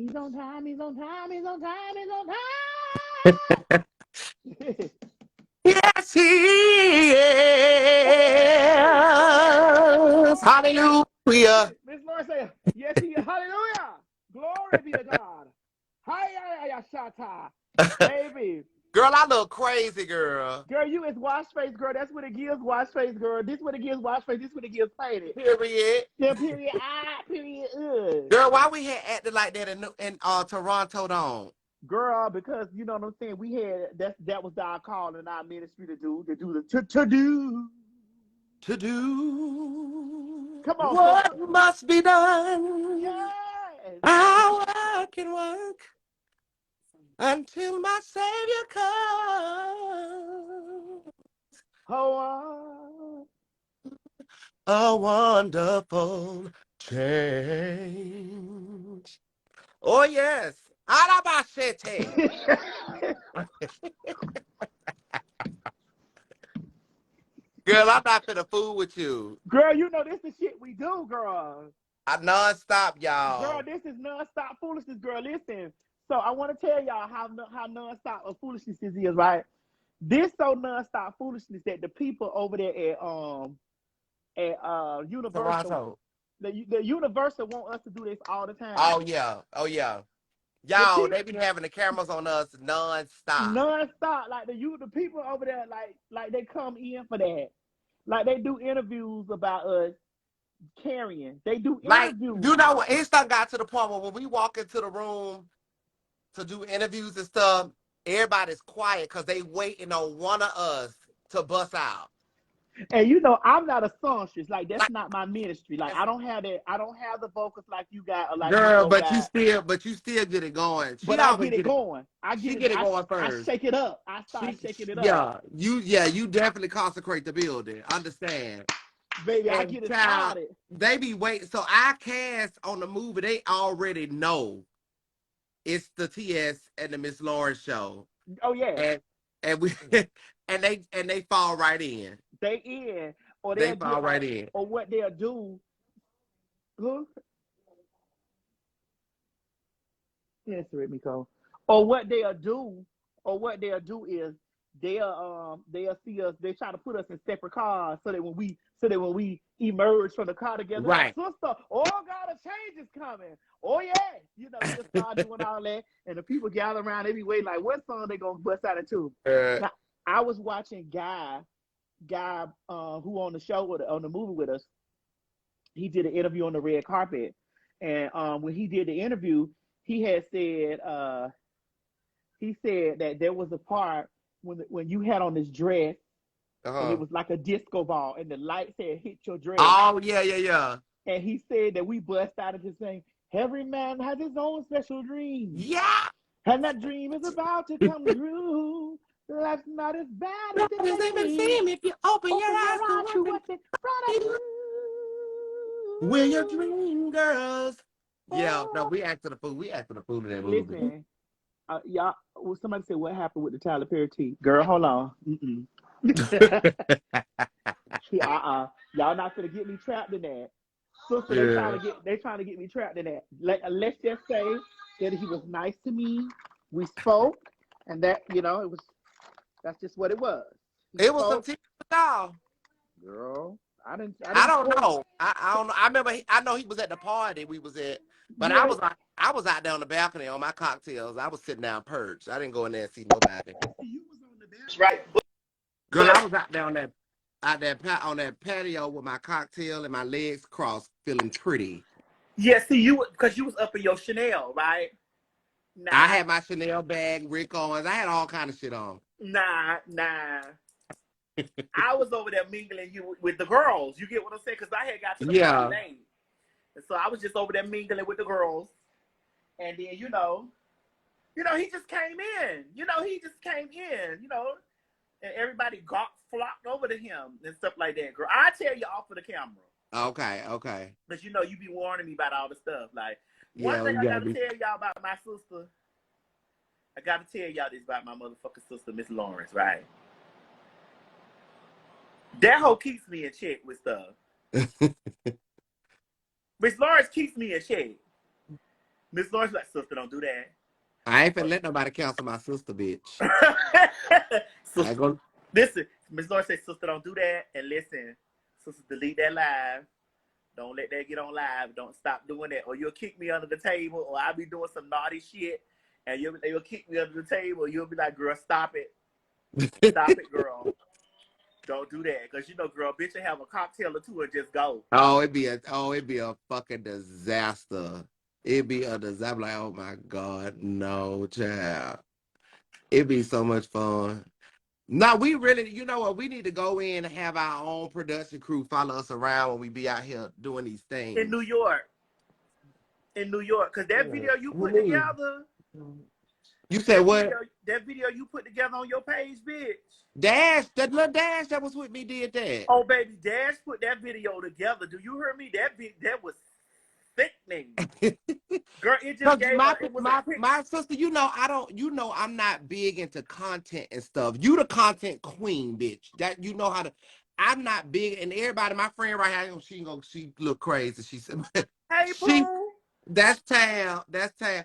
He's on time, he's on time, he's on time, he's on time. Yes, he is. Hallelujah. Miss Lawrence say, yes, he is. Hallelujah. Glory be to God. Hi, shata. Baby. Girl, I look crazy, girl. Girl, you is wash face, girl. That's what it gives, wash face, girl. This what it gives, wash face. This what it gives, painted. Period. Yeah, period. Period. Girl, why we had acted like that in Toronto, don't? Girl, because you know what I'm saying. We had that was our call in our ministry to do the to do. To do Come on, what sister. must be done. Yes. I'll work and work until my Savior comes. Oh, A wonderful change. Oh, yes. Arabashete. Girl, I'm not finna fool with you. girl, you know this is shit we do, girl. I non-stop, Girl, y'all. this is nonstop foolishness, girl. Listen. So I want to tell y'all how nonstop of foolishness this is, right? This so nonstop foolishness that the people over there at Universal, Toronto. the Universal want us to do this all the time. Oh, yeah. Oh, yeah. The Y'all, people they be having the cameras on us non-stop. nonstop, like the people over there, like they come in for that. Like they do interviews about us carrying. They do Like, you interviews. know what? It stuff got to the point where when we walk into the room to do interviews and stuff, everybody's quiet because they waiting on one of us to bust out. And you know, I'm not a songstress. Like that's Like, not my ministry. Like I don't have that. I don't have the vocals like you got or like girl, Miko but you got. still, but you still get it going. She But I always get it get it. going. I get She it. get it going I first. shake it up. I start shaking it up, You definitely consecrate the building. Understand? baby. I And get it child, started. they be waiting. So our cast on the movie, they already know it's the TS and the Miss Lawrence show, Oh yeah, and we and they fall right in. they in or They they'll get fall right in. or what they'll do. Huh? Answer it, Miko. Or what they'll do is they'll see us. They try to put us in separate cars so that when we emerge from the car together, like Right. sister, oh God, a change is coming. Oh yeah, you know we'll start doing all that, and the people gather around every way like what song they gonna bust out into. Now I was watching Guy who on the show on the movie with us. He did an interview on the red carpet, and when he did the interview, he had said he said that there was a part when you had on this dress and it was like a disco ball and the lights had hit your dress, Oh yeah. and he said that we bust out into saying every man has his own special dream, Yeah. and that dream is about to come true. Life's not as bad as it Does may even seem. seem if you open your Open your eyes to eyes to what what's in front of you we're your you. dream girls. Yeah, no, Oh, we acted a fool. We acted a fool in that movie. listen, y'all. Well, somebody said what happened with the Tyler Perry tea. Girl, hold on. Y'all not gonna get me trapped in that. Sister, Yeah. they trying to get me trapped in that. Let's just say that he was nice to me. We spoke, and that that's just what it was. It was some tea dog. Girl. I I didn't don't spoke. know. I don't know. I remember. I know he was at the party we was at, but Yeah, I was out there on the balcony on my cocktails. I was sitting down perched. I didn't go in there and see nobody. you was on the bench, right? Girl, I was out there on that patio with my cocktail and my legs crossed, feeling pretty. Yeah, see you because you was up in your Chanel, right? I Nah, had my Chanel bag, Rick Owens. I had all kind of shit on. nah. I was over there mingling you with the girls. You get what I'm saying? Because I had got to the party Yeah. late. And so I was just over there mingling with the girls. And then, he just came in. He just came in, and everybody flocked over to him and stuff like that. Girl, I tell you off of the camera. Okay. But you be warning me about all the stuff. Like, one Yeah, thing you I gotta gotta be. tell y'all about my sister. I gotta tell y'all this about my motherfucking sister, Miss Lawrence, right? That hoe keeps me in check with stuff. Miss Lawrence keeps me in check. Miss Lawrence like, sister, don't do that. I ain't finna let nobody cancel my sister, bitch. I Sister, go. listen, Miss Lawrence say, sister, don't do that. And listen, sister, delete that live. Don't let that get on live. Don't stop doing that. Or you'll kick me under the table, or I'll be doing some naughty shit, and you'll kick me under the table, or you'll be like, girl, stop it. Stop it, girl. Don't do that. Because, you know, girl, bitch, will have a cocktail or two and just go. Oh, it'd be a fucking disaster. It'd be a disaster. I'm like, oh my God, no, child. It'd be so much fun. No, we really, you know what? We need to go in and have our own production crew follow us around when we be out here doing these things. In New York. Because that video you put together. You said what? That video you put together on your page, bitch. Dash, that little Dash that was with me did that. Oh, baby, Dash put that video together. Do you hear me? That was sickening. Girl, it just gave my sister, I'm not big into content and stuff. You the content queen, bitch. That you know how to. I'm not big, and everybody, my friend right here, she look crazy. She said, "Hey, Pooh." That's Tam. Hey,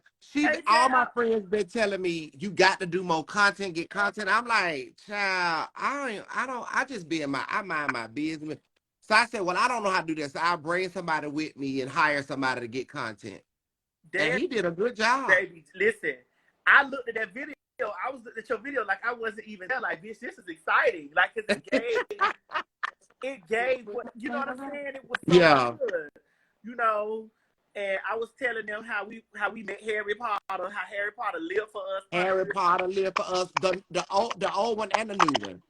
all Tam. my friends been telling me you got to do more content, get content. I'm like, child, I just I mind my business. So I said, well, I don't know how to do this. So I'll bring somebody with me and hire somebody to get content. And he did a good job. Baby, listen, I looked at that video. I was looking at your video like I wasn't even there. Like, bitch, this is exciting. Like, it gave what, you know what I'm saying? It was so good, you know. And I was telling them how we met Harry Potter, how Harry Potter lived for us. Harry Potter lived for us, the old one and the new one.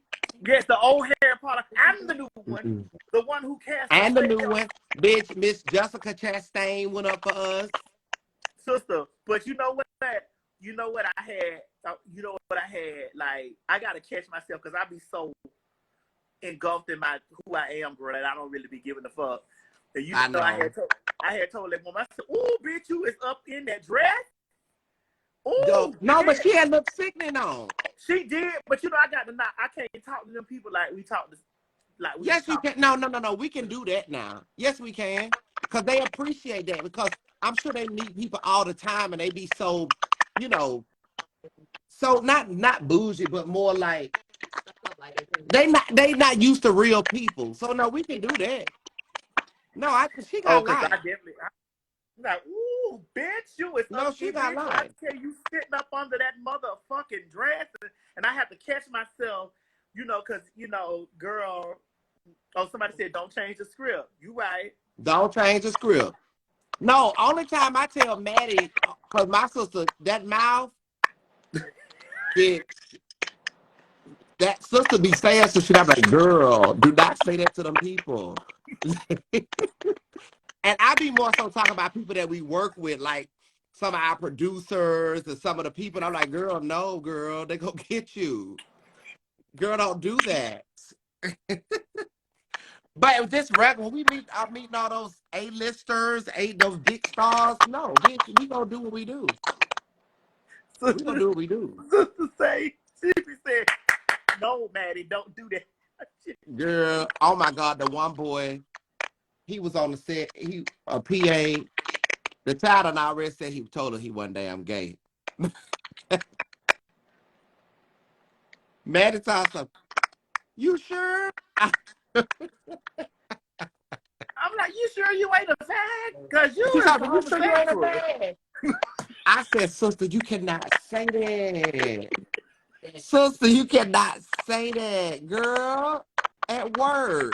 Yes, the old Harry Potter and the new one. The one who cast and the new one. Bitch, Miss Jessica Chastain went up for us. Sister, but you know what I had? You know what I had? Like, I gotta catch myself because I be so engulfed in who I am, girl, and I don't really be giving a fuck. And I had told that woman, I said, "Ooh, bitch, you is up in that dress." Ooh, no, but she had looked sickening on. She did, but you know, I can't talk to them people like we talk to. Yes, you can. No. We can do that now. Yes, we can, because they appreciate that. Because I'm sure they meet people all the time, and they be so, you know, so not bougie, but more like they not used to real people. So no, we can do that. No, she got life. I'm like, ooh, bitch, you is no, she got life. I tell you, sitting up under that motherfucking dress, and I have to catch myself, you know, because, you know, girl, somebody said, don't change the script. You right. Don't change the script. No, only time I tell Maddie, because my sister, that mouth, bitch, that sister be saying some shit. I'm like, girl, do not say that to them people. And I be more so talking about people that we work with, like some of our producers and some of the people. And I'm like, girl, no, girl, they gonna get you. Girl, don't do that. But if this regular, I'm meeting all those A-listers, those big stars. No, bitch, we gonna do what we do. We gonna do what we do. She said, no, Maddie, don't do that. Girl, oh my God, the one boy, he was on the set, a PA. The child and I already said he told her he wasn't damn gay. Maddie told her, you sure? I'm like, you sure you ain't a fag? Because you sure you ain't a fag? I said, sister, you cannot say that. Sister, you cannot say that, girl, at work.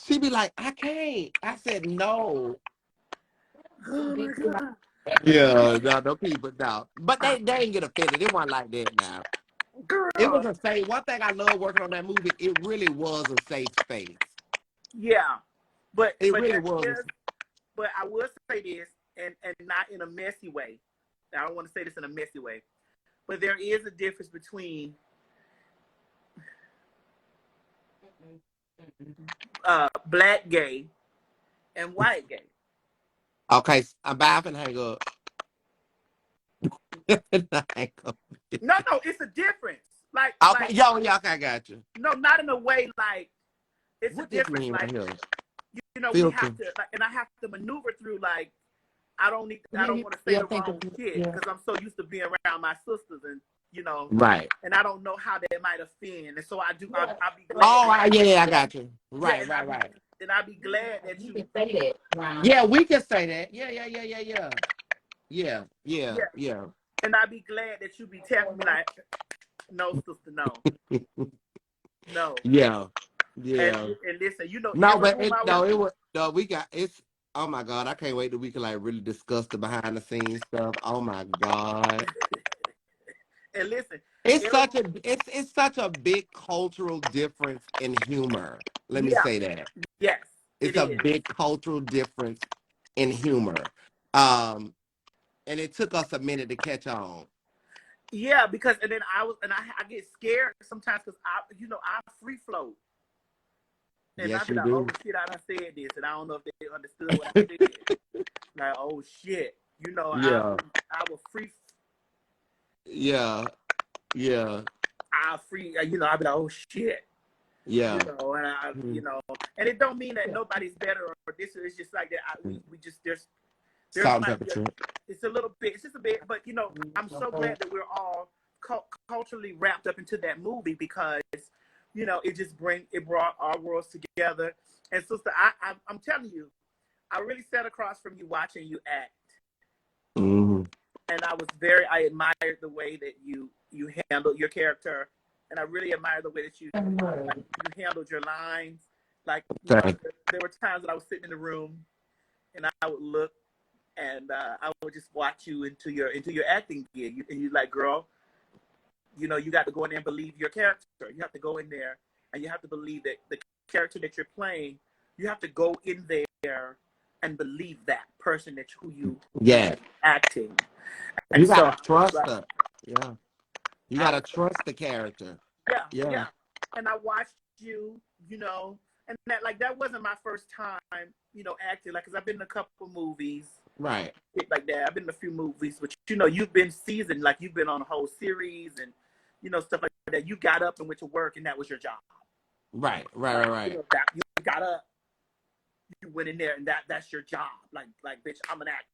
She be like, I can't. I said, no. Oh my God. Yeah, no people, no. But they didn't get offended. It wasn't like that now. Girl. It was a safe. One thing I love working on that movie, it really was a safe space. Yeah. But it really was. But I will say this, and not in a messy way. I don't want to say this in a messy way. But there is a difference between black gay and white gay. Okay, I'm about to hang up. No, it's a difference. Like, okay, okay, I got you. No, not in a way like it's what a difference. Like, right here? You we filter. have to, like, and I have to maneuver through, like, I don't want to say the wrong shit because I'm so used to being around my sisters and, Right. and I don't know how they might offend. And so I'll be glad. Oh, I got you. Yeah, Right, right. And I'll be glad that you can say that. Right. Yeah, we can say that. Yeah. Yeah. And I'll be glad that you be telling me like, no, sister, no. No. Yeah. And listen, No, every but room I walk. oh my God, I can't wait till we can like really discuss the behind the scenes stuff. Oh my God. And listen, It's such a big cultural difference in humor. Let me yeah, say that. yes, It's it a is. big cultural difference in humor. And it took us a minute to catch on. Yeah, because and then I get scared sometimes because I free float. And I Yes, be you like, oh do. shit, I done said this, and I don't know if they understood what I said. Like, oh shit, Yeah. I will free. Yeah. I free. I be like, oh shit. Yeah. And it don't mean that nobody's better or this. It's just like that. We just there's Salt and might be pepper. it's a little bit. It's just a bit, but I'm so glad that we're all culturally wrapped up into that movie because it brought our worlds together. And sister, I'm telling you, I really sat across from you watching you act, Mm-hmm. and I admired the way that you handled your character, and I really admire the way that you handled your lines. Like there were times that I was sitting in the room, and I would look, and I would just watch you into your acting gig, and you're like, girl, you got to go in there and believe your character. You have to go in there, and you have to believe that the character that you're playing. You have to go in there and believe that person who you acting. And You so, gotta trust her. Yeah. You gotta trust the character. Yeah. And I watched you, and that wasn't my first time, acting. Like, cause I've been in a couple movies, Right. like that. I've been in a few movies, but you've been seasoned, like you've been on a whole series and stuff like that. You got up and went to work, and that was your job. Right. You got up, you went in there, and that's your job. Like, bitch, I'm an actor.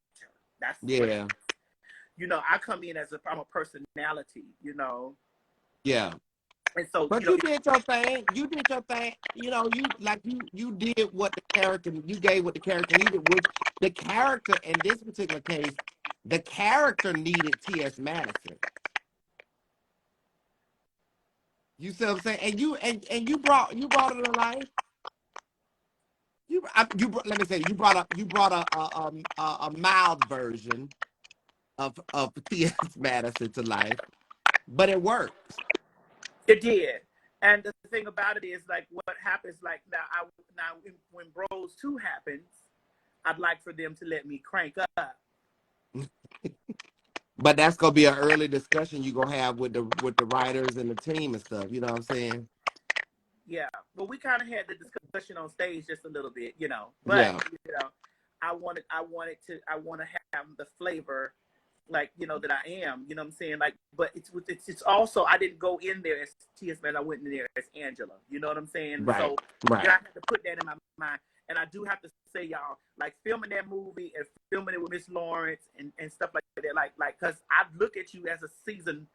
That's I come in I'm a personality, Yeah. And so, But you did your thing. You did your thing. You did what the character, you gave what the character needed, which the character in this particular case, the character needed T.S. Madison. You see what I'm saying? And you brought it to life. Let me say, you brought a mild version of T.S. Madison to life, but it works. It did. And the thing about it is, like, what happens, like, when Bros 2 happens, I'd like for them to let me crank up. But that's gonna be an early discussion you're gonna have with the writers and the team and stuff. You know what I'm saying? Yeah. Well, we kind of had the discussion on stage just a little bit, But I want to have the flavor, like, that I am. You know what I'm saying? Like, but it's also, I didn't go in there as T.S. Man. I went in there as Angela. You know what I'm saying? Right. So right. I had to put that in my mind. And I do have to say, y'all, like, filming that movie and filming it with Miss Lawrence and stuff like that, like, cause I look at you as a seasoned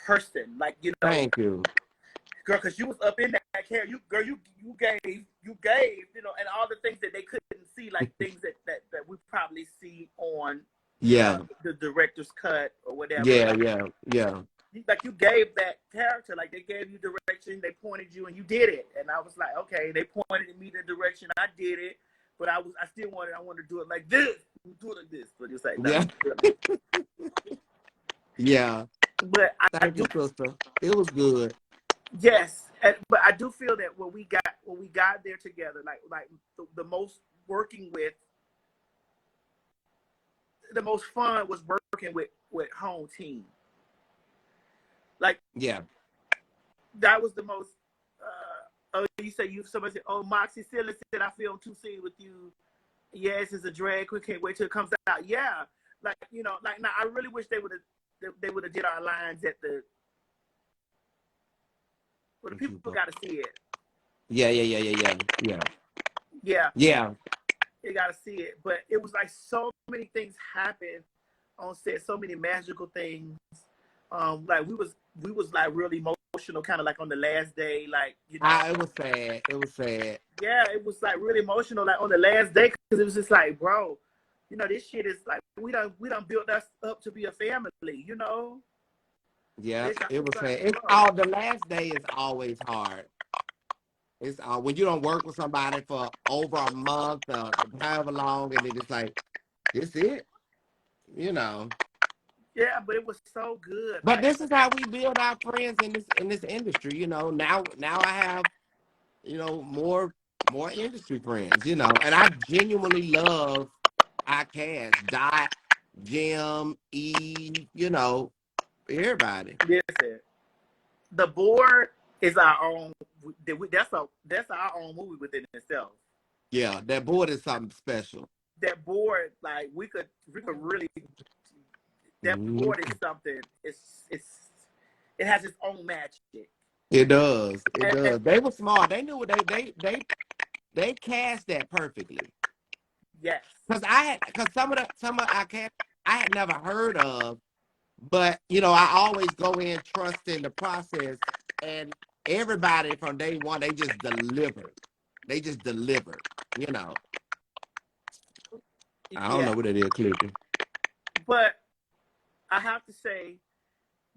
person, like, Thank you, girl, cause you was up in that character. You gave, and all the things that they couldn't see, like things that we probably see on the director's cut or whatever. Yeah. Like, you gave that character, like, they gave you direction, they pointed you, and you did it. And I was like, okay, they pointed me the direction, I did it, but I wanted to do it like this, do it like this. But it's like, yeah. But Thank you, sister. It was good. Yes, but I do feel that when we got there together, like the most fun was working with home team. Like, that was the most. Somebody said, "Oh, Moxie Silly said I feel too seen with you." Yes, it's a drag. We can't wait till it comes out. Yeah, like, now I really wish they would have did our lines at the. Well, the people got to see it. Yeah. Yeah, Yeah. you gotta see it. But it was like so many things happened on set, so many magical things. Like we was like really emotional, kind of like on the last day, like you know. It was sad. It was sad. Yeah, it was like really emotional, like on the last day, because it was just like, bro, you know, this shit is like we don't build us up to be a family, you know. Yeah, This it was like, sad. It's all the last day is always hard. It's when you don't work with somebody for over a month or however long, and it's like, this it, you know. yeah, but it was so good. But Like, this is how we build our friends in this industry, you know. Now I have, you know, more industry friends, you know, and I genuinely love our cast, Dot, Jim, E, you know, everybody. listen, the board is our own. That's our own movie within itself. Yeah, that board is something special. That board, like we could really. That Mhm. board is something. It has its own magic. It does. It And does. They were smart. They knew what they cast that perfectly. yes, Because some of our cast I had never heard of, but you know, I always go in trusting the process, and everybody from day one, they just delivered. They just delivered, you know. I don't yeah. know what it is, clicking. But I have to say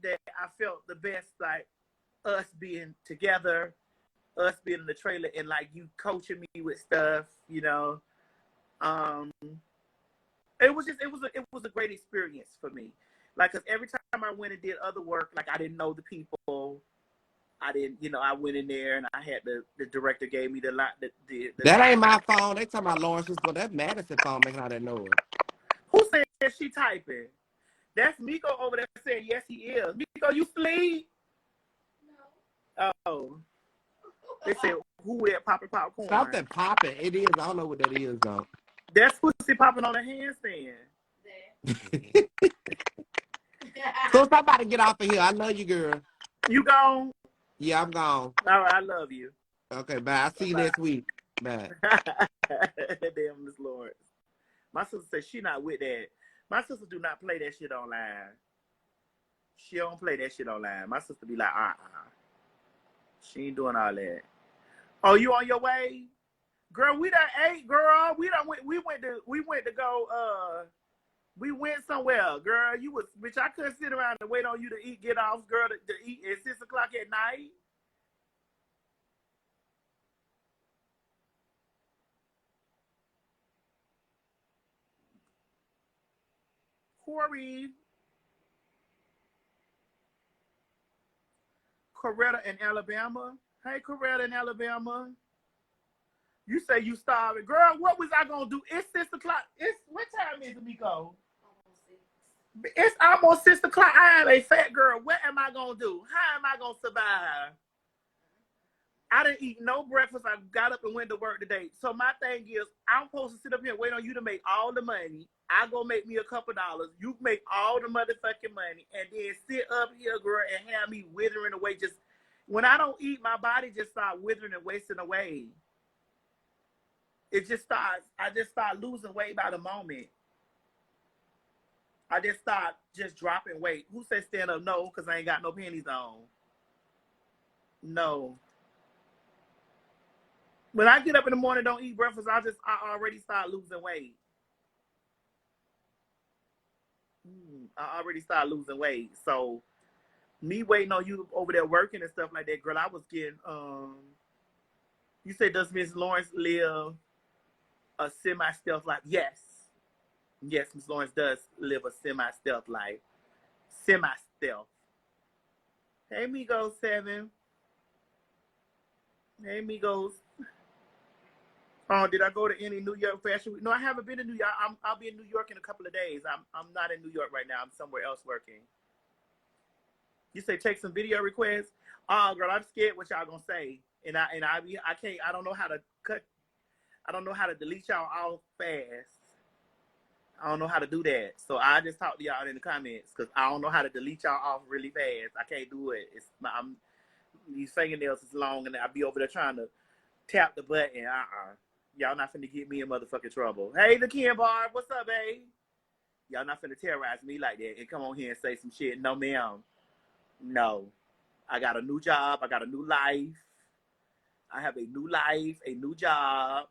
that I felt the best, like us being together, us being in the trailer, and like you coaching me with stuff, you know. Um, it was a great experience for me. Like, cause every time I went and did other work, like I didn't know the people. I didn't, you know, I went in there and I had the director gave me the lot, the That line. ain't my phone. They talking about Lawrence's phone. That Madison phone making all that noise. Who said she typing? That's Miko over there saying yes, he is. Miko, you sleep? No. Oh, they said who that popping popcorn? Something popping. It is. I don't know what that is though. That's pussy popping on the handstand. So somebody get off of here. I love you, girl. You gone? Yeah, I'm gone. All right, I love you. Okay, bye. I'll see you Bye. next week. Bye. Damn, Miss Lawrence. My sister says she not with that. My sister do not play that shit online. She don't play that shit online. My sister be like, she ain't doing all that. Oh, you on your way? Girl, we done ate, girl. We went to go we went somewhere, girl. You was bitch, I couldn't sit around and wait on you to eat, get off, girl, to eat at 6:00 at night. Coretta in Alabama. Hey, Coretta in Alabama. You say you starving. Girl, what was I gonna do? It's 6:00. It's what time is it, Miko? It's almost 6:00. I am a fat girl. What am I gonna do? How am I gonna survive? I didn't eat no breakfast. I got up and went to work today. So my thing is, I'm supposed to sit up here and wait on you to make all the money. I go make me a couple dollars. You make all the motherfucking money, and then sit up here, girl, and have me withering away. Just when I don't eat, my body just starts withering and wasting away. It just starts. I just start losing weight by the moment. I just start just dropping weight. Who said stand up? No, because I ain't got no panties on. No. When I get up in the morning, don't eat breakfast, I already start losing weight. I already start losing weight. So me waiting on you over there working and stuff like that, girl, I was getting you said, does Miss Lawrence live a semi-stealth life? Yes. Yes, Miss Lawrence does live a semi-stealth life. Semi-stealth. Hey, Migos 7. Hey, Migos. Did I go to any New York Fashion Week? No, I haven't been to New York. I'll be in New York in a couple of days. I'm not in New York right now. I'm somewhere else working. You say take some video requests? Girl, I'm scared what y'all gonna say. I can't. I don't know how to cut. I don't know how to delete y'all off fast. I don't know how to do that. So I just talk to y'all in the comments because I don't know how to delete y'all off really fast. I can't do it. These fingernails is long and I'll be over there trying to tap the button. Y'all not finna get me in motherfucking trouble. Hey, the Ken Barb, what's up, babe? Y'all not finna terrorize me like that and come on here and say some shit. No, ma'am. No. I got a new job. I got a new life. I have a new life, a new job.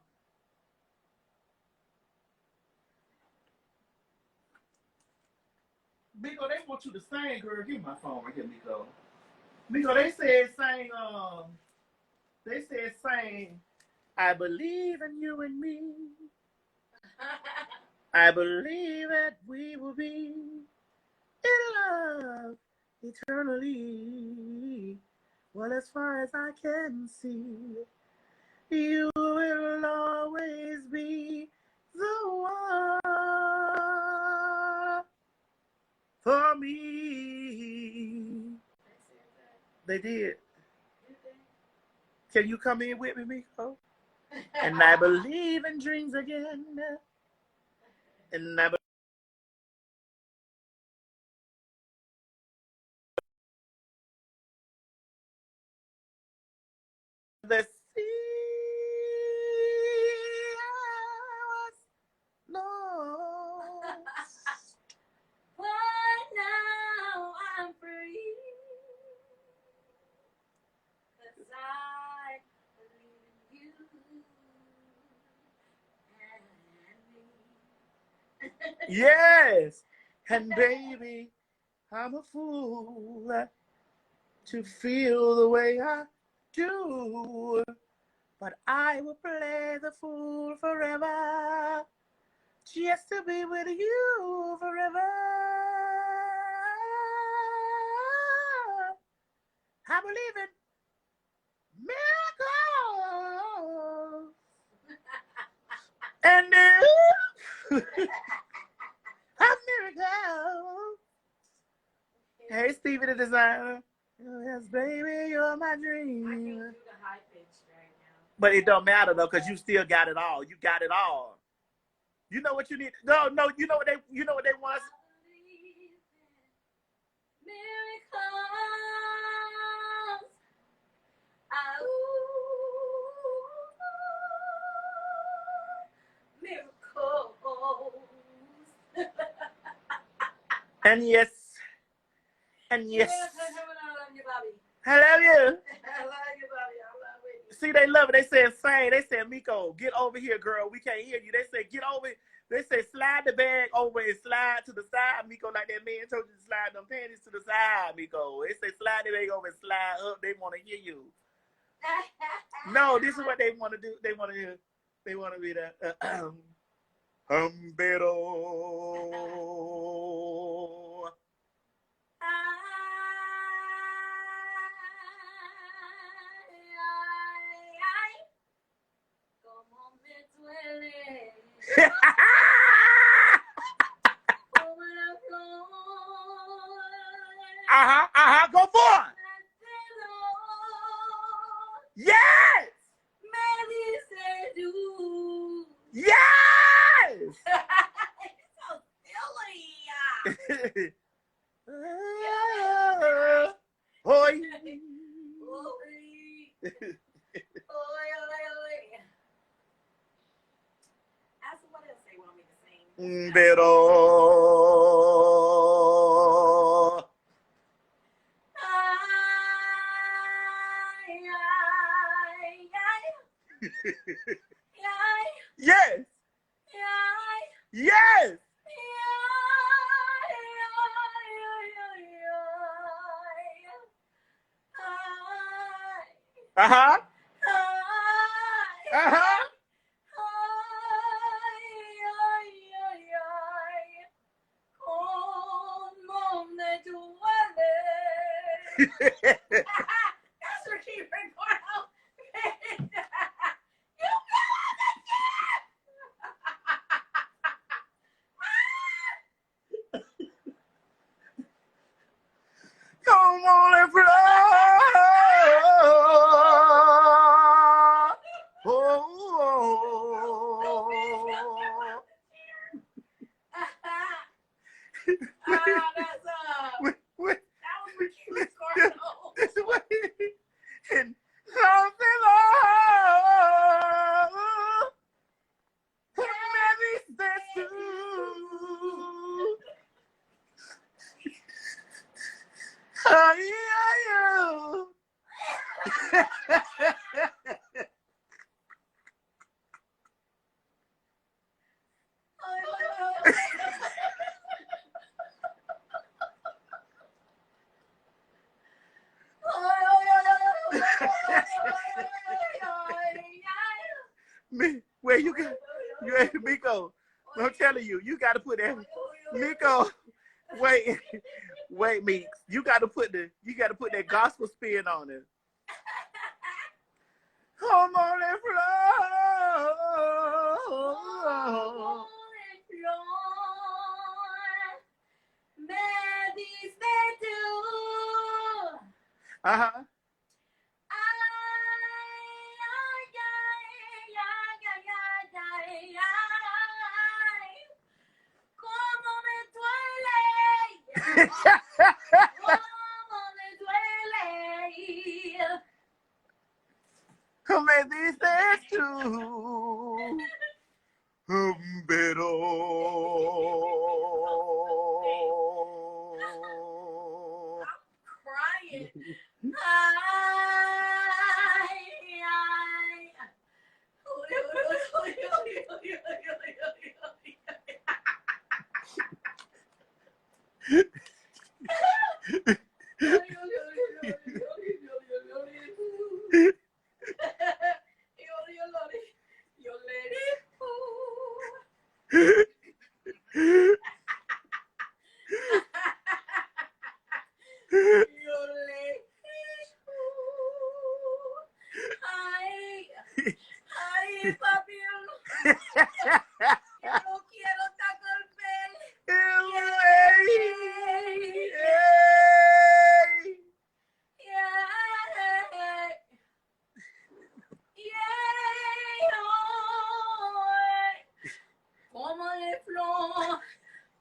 Miko, they want you to sing, girl. Give me my phone right here, Miko. Miko, they said sing, I believe in you and me. I believe that we will be in love eternally. Well, as far as I can see, you will always be the one for me. They did. Can you come in with me, Miko? And I believe in dreams again. And I the sea I was lost. But now I'm free. 'Cause I believe in you and me. Yes. And baby, I'm a fool to feel the way I do. But I will play the fool forever, just to be with you forever. I believe in miracles. And a miracle. Hey, Stevie the designer. Yes, baby, you're my dream. I can't do the high pitch right now. But it don't matter though, because you still got it all. You got it all. You know what you need. No, you know what they want. I believe in miracles. Miracles. And yes. And yes. Yes, I love you, Bobby. I love you. I love you, Bobby. I love you. See, they love it. They said sing. They said, Miko, get over here, girl. We can't hear you. They said, get over. They said, slide the bag over and slide to the side, Miko, like that man told you to slide them panties to the side, Miko. They said, slide the bag over and slide up. They want to hear you. No, this is what they want to do. They want to hear. They want to be the Humbero. Como me duele. Go for it. Yes. Me dice tú. Yes. It's so silly. Hoy. Ask what else they want me to sing. Pero. Yes. Yes. Uh-huh. Uh-huh. That's for keeping Cornell. You Come on and flow. Oh, Where you got Miko? I'm telling you, you got to put that Miko. Wait, Meeks. You got to put that gospel spin on it. Come on and flow. Uh-huh. Come me dices tú, pero crying. Ay, papi, yo no quiero taco el pelo.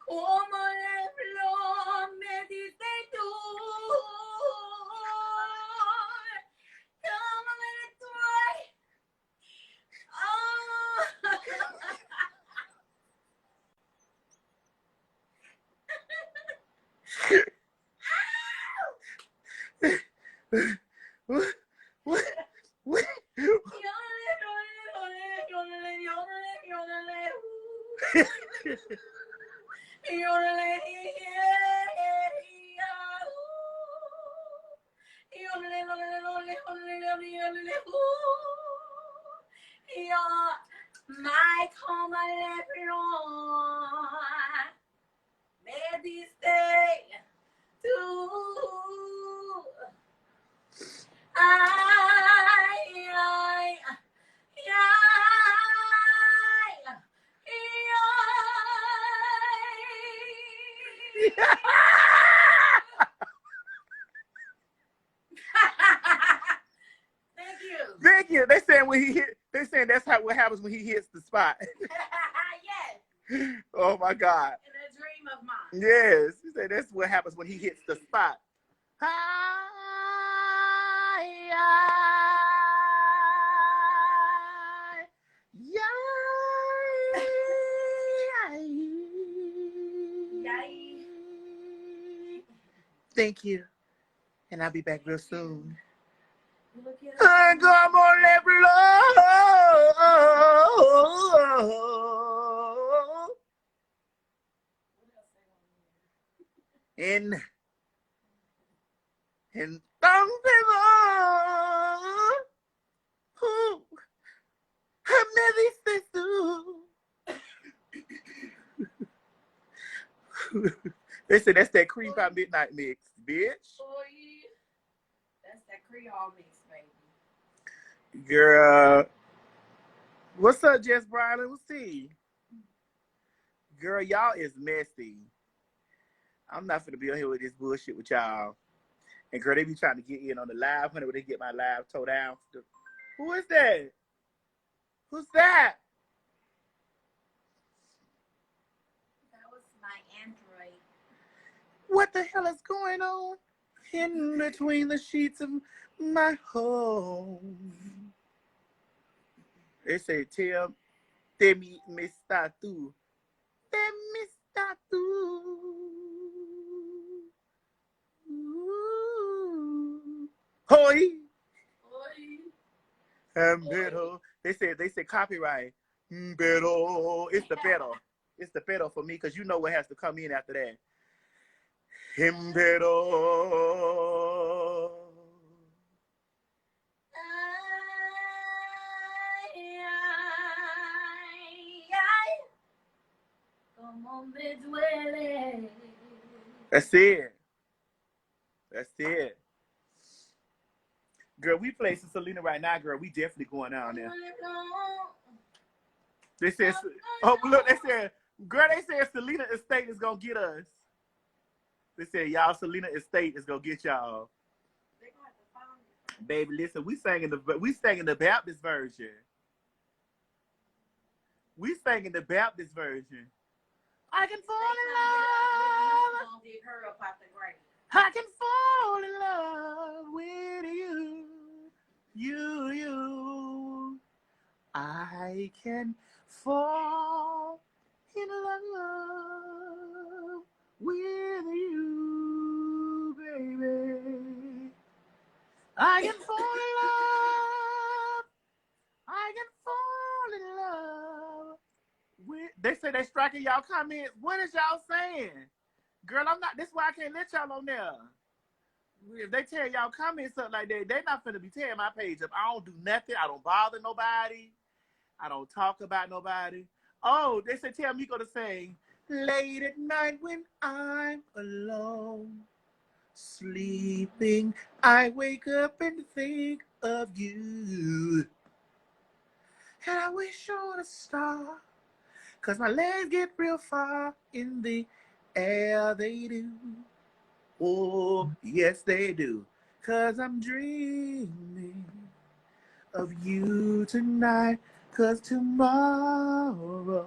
Como de flor me diste tú. Como de tú. What? My como de flor me diste tú. Ay, ay, Thank you. They saying that's what happens when he hits the spot. Yes. Oh my God. In a dream of mine. Yes. He said that's what happens when he hits the spot. Thank you. And I'll be back real soon. Come on, let blow. And something They said that's that cream pie midnight mix, bitch. That's that Creole mix, baby. Girl. What's up, Jess Brylan? We'll see. Girl, y'all is messy. I'm not finna be on here with this bullshit with y'all. And girl, they be trying to get in on the live whenever they get my live towed down. Who is that? Who's that? That was my Android. What the hell is going on in between the sheets of my home? They say, tell me, Mr. Tu. Mr. Tu. Hoy. Pero. They said copyright. Pero. It's the pero. It's the pero for me because you know what has to come in after that. Pero. That's it. That's it. Girl, we placing Selena right now, girl. We definitely going down there. They said, oh, look, they said, girl, they said Selena Estate is going to get us. They said, y'all, Selena Estate is going to get y'all. Baby, listen, we sang in the Baptist version. We sang in the Baptist version. I can fall in love. I can fall in love with you. You. I can fall in love with you, baby. I can fall in love. I can fall in love with. They say they striking y'all comments. What is y'all saying? Girl, I'm not. This is why I can't let y'all on there. If they tell y'all comments something like that, they're not finna be tearing my page up. I don't do nothing. I don't bother nobody. I don't talk about nobody. Oh, they said tell Miko to sing. Late at night when I'm alone, sleeping, I wake up and think of you. And I wish on a star, cause my legs get real far in the air, they do. Oh, yes, they do. Cause I'm dreaming of you tonight. Cause tomorrow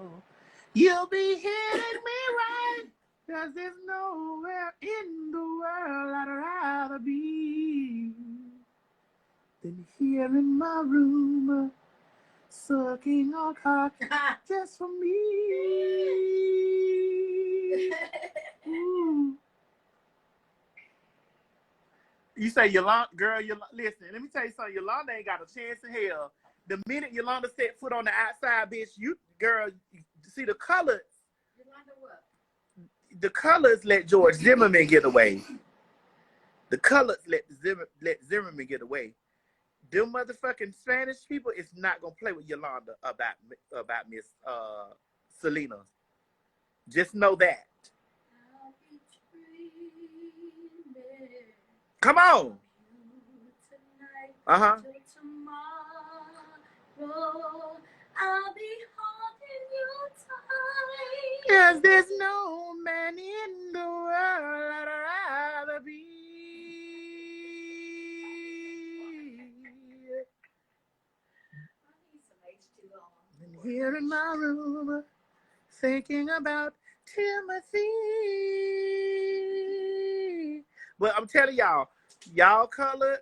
you'll be hitting me right. Cause there's nowhere in the world I'd rather be than here in my room, sucking on cock just for me. Ooh. You say Yolanda, girl, listen, let me tell you something. Yolanda ain't got a chance in hell. The minute Yolanda set foot on the outside, bitch, you see the colors. Yolanda what? The colors let George Zimmerman get away. The colors let Zimmerman get away. Them motherfucking Spanish people is not gonna play with Yolanda about Miss Selena. Just know that. Come on. Uh-huh. I'll be holding you tight. Cause there's no man in the world I'd rather be than here in my room, thinking about Timothy. But I'm telling y'all colors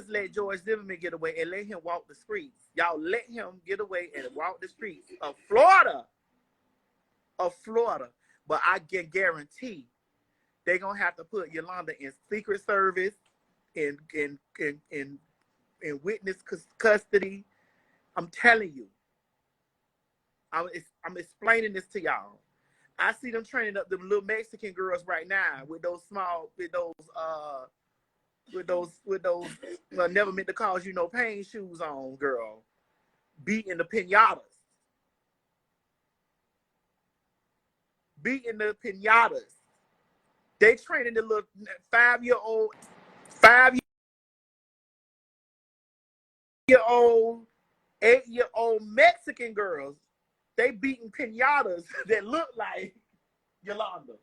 let George Zimmerman get away and let him walk the streets. Y'all let him get away and walk the streets of Florida. But I can guarantee they're gonna have to put Yolanda in Secret Service, in witness custody. I'm telling you. I'm explaining this to y'all. I see them training up them little Mexican girls right now with those never meant to cause you no pain shoes on, girl. Beating the pinatas. They training the little 5-year-old, 8-year-old Mexican girls. They beating pinatas that look like Yolanda.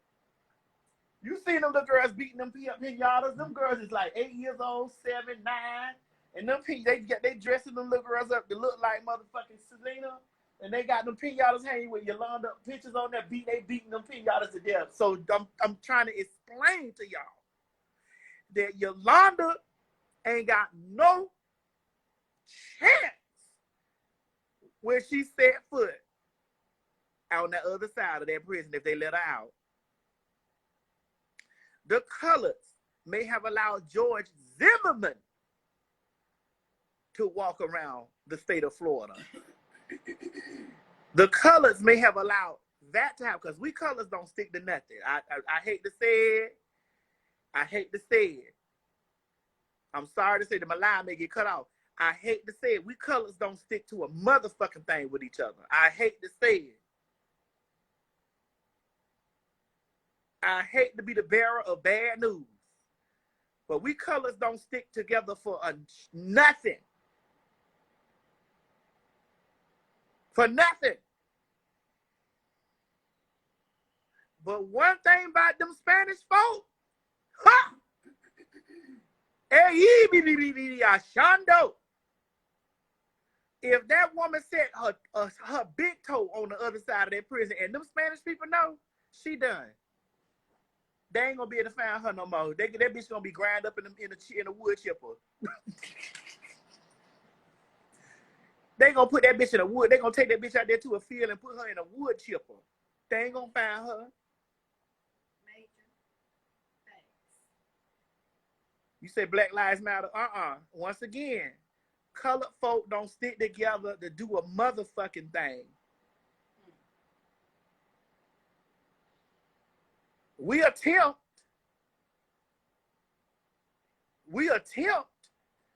You seen them little girls beating them pinatas? Them girls is like 8 years old, 7, 9. And them they dressing them little girls up to look like motherfucking Selena. And they got them pinatas hanging with Yolanda pictures on there. They beating them pinatas to death. So I'm trying to explain to y'all that Yolanda ain't got no chance where she set foot on the other side of that prison if they let her out. The colors may have allowed George Zimmerman to walk around the state of Florida. The colors may have allowed that to happen because we colors don't stick to nothing. I hate to say it. I'm sorry to say that my line may get cut off. I hate to say it. We colors don't stick to a motherfucking thing with each other. I hate to say it. I hate to be the bearer of bad news, but we colors don't stick together for nothing. For nothing. But one thing about them Spanish folk, ha! If that woman set her big toe on the other side of that prison and them Spanish people know, she done. They ain't gonna be able to find her no more. That bitch gonna be ground up in a wood chipper. They gonna put that bitch in a wood. They gonna take that bitch out there to a field and put her in a wood chipper. They ain't gonna find her. You say Black Lives Matter? Once again, colored folk don't stick together to do a motherfucking thing. We attempt,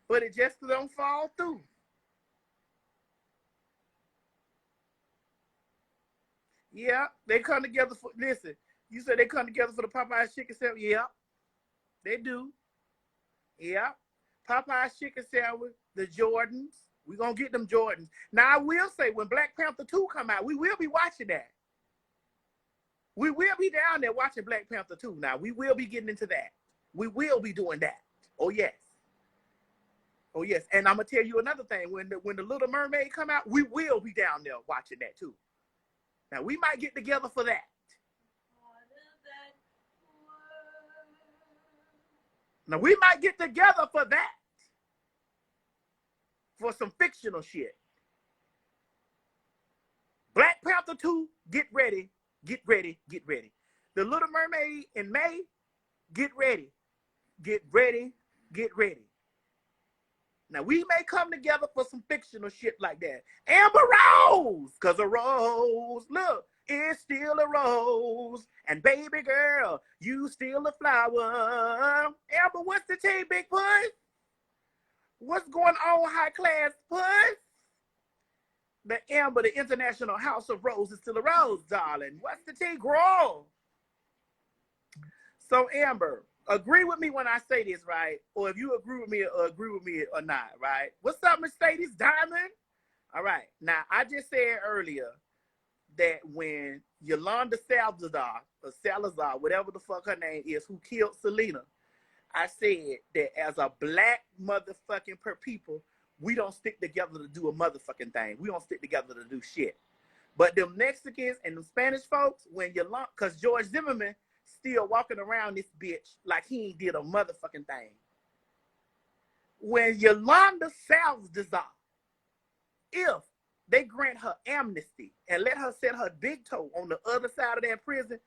but it just don't fall through. Yeah, they come together for, listen, you said they come together for the Popeyes chicken sandwich? Yeah, they do. Yeah, Popeyes chicken sandwich, the Jordans. We're going to get them Jordans. Now, I will say, when Black Panther 2 come out, we will be watching that. We will be down there watching Black Panther 2. Now, we will be getting into that. We will be doing that. Oh, yes. Oh, yes. And I'm going to tell you another thing. When the Little Mermaid come out, we will be down there watching that, too. Now, we might get together for that. Now, we might get together for that. For some fictional shit. Black Panther 2, get ready. Get ready. Get ready. The Little Mermaid in May, get ready. Get ready. Get ready. Now, we may come together for some fictional shit like that. Amber Rose, because a rose, look, it's still a rose. And baby girl, you still a flower. Amber, what's the tea, big puss? What's going on, high class puss? The Amber, the International House of Rose is still a rose, darling. What's the tea, girl? So, Amber, agree with me when I say this, right? Or if you agree with me or not, right? What's up, Mercedes Diamond? All right. Now, I just said earlier that when Yolanda Salazar, whatever the fuck her name is, who killed Selena, I said that as a black motherfucking people, we don't stick together to do a motherfucking thing. We don't stick together to do shit. But them Mexicans and them Spanish folks, when Yolanda, because George Zimmerman still walking around this bitch like he ain't did a motherfucking thing. When Yolanda Salazar, if they grant her amnesty and let her set her big toe on the other side of that prison,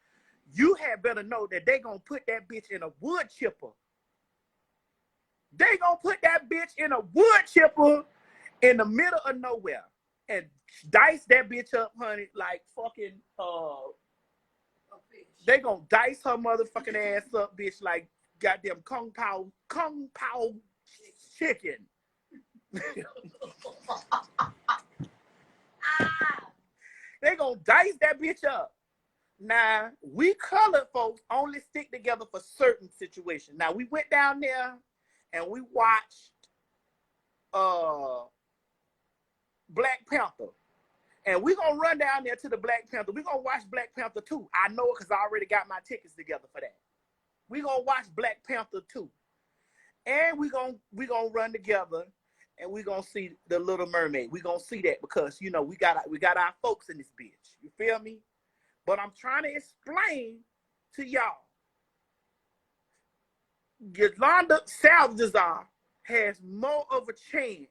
you had better know that they gonna put that bitch in a wood chipper. They gonna put that bitch in a wood chipper in the middle of nowhere and dice that bitch up, honey, like fucking they gonna dice her motherfucking ass up, bitch, like goddamn Kung Pao chicken. They gonna dice that bitch up. Now, we colored folks only stick together for certain situations. Now, we went down there and we watched Black Panther. And we're going to run down there to the Black Panther. We're going to watch Black Panther 2. I know it because I already got my tickets together for that. We're going to watch Black Panther 2. And we're gonna run together and we're going to see The Little Mermaid. We're going to see that because, you know, we got our folks in this bitch. You feel me? But I'm trying to explain to y'all. Yolanda Salazar has more of a chance,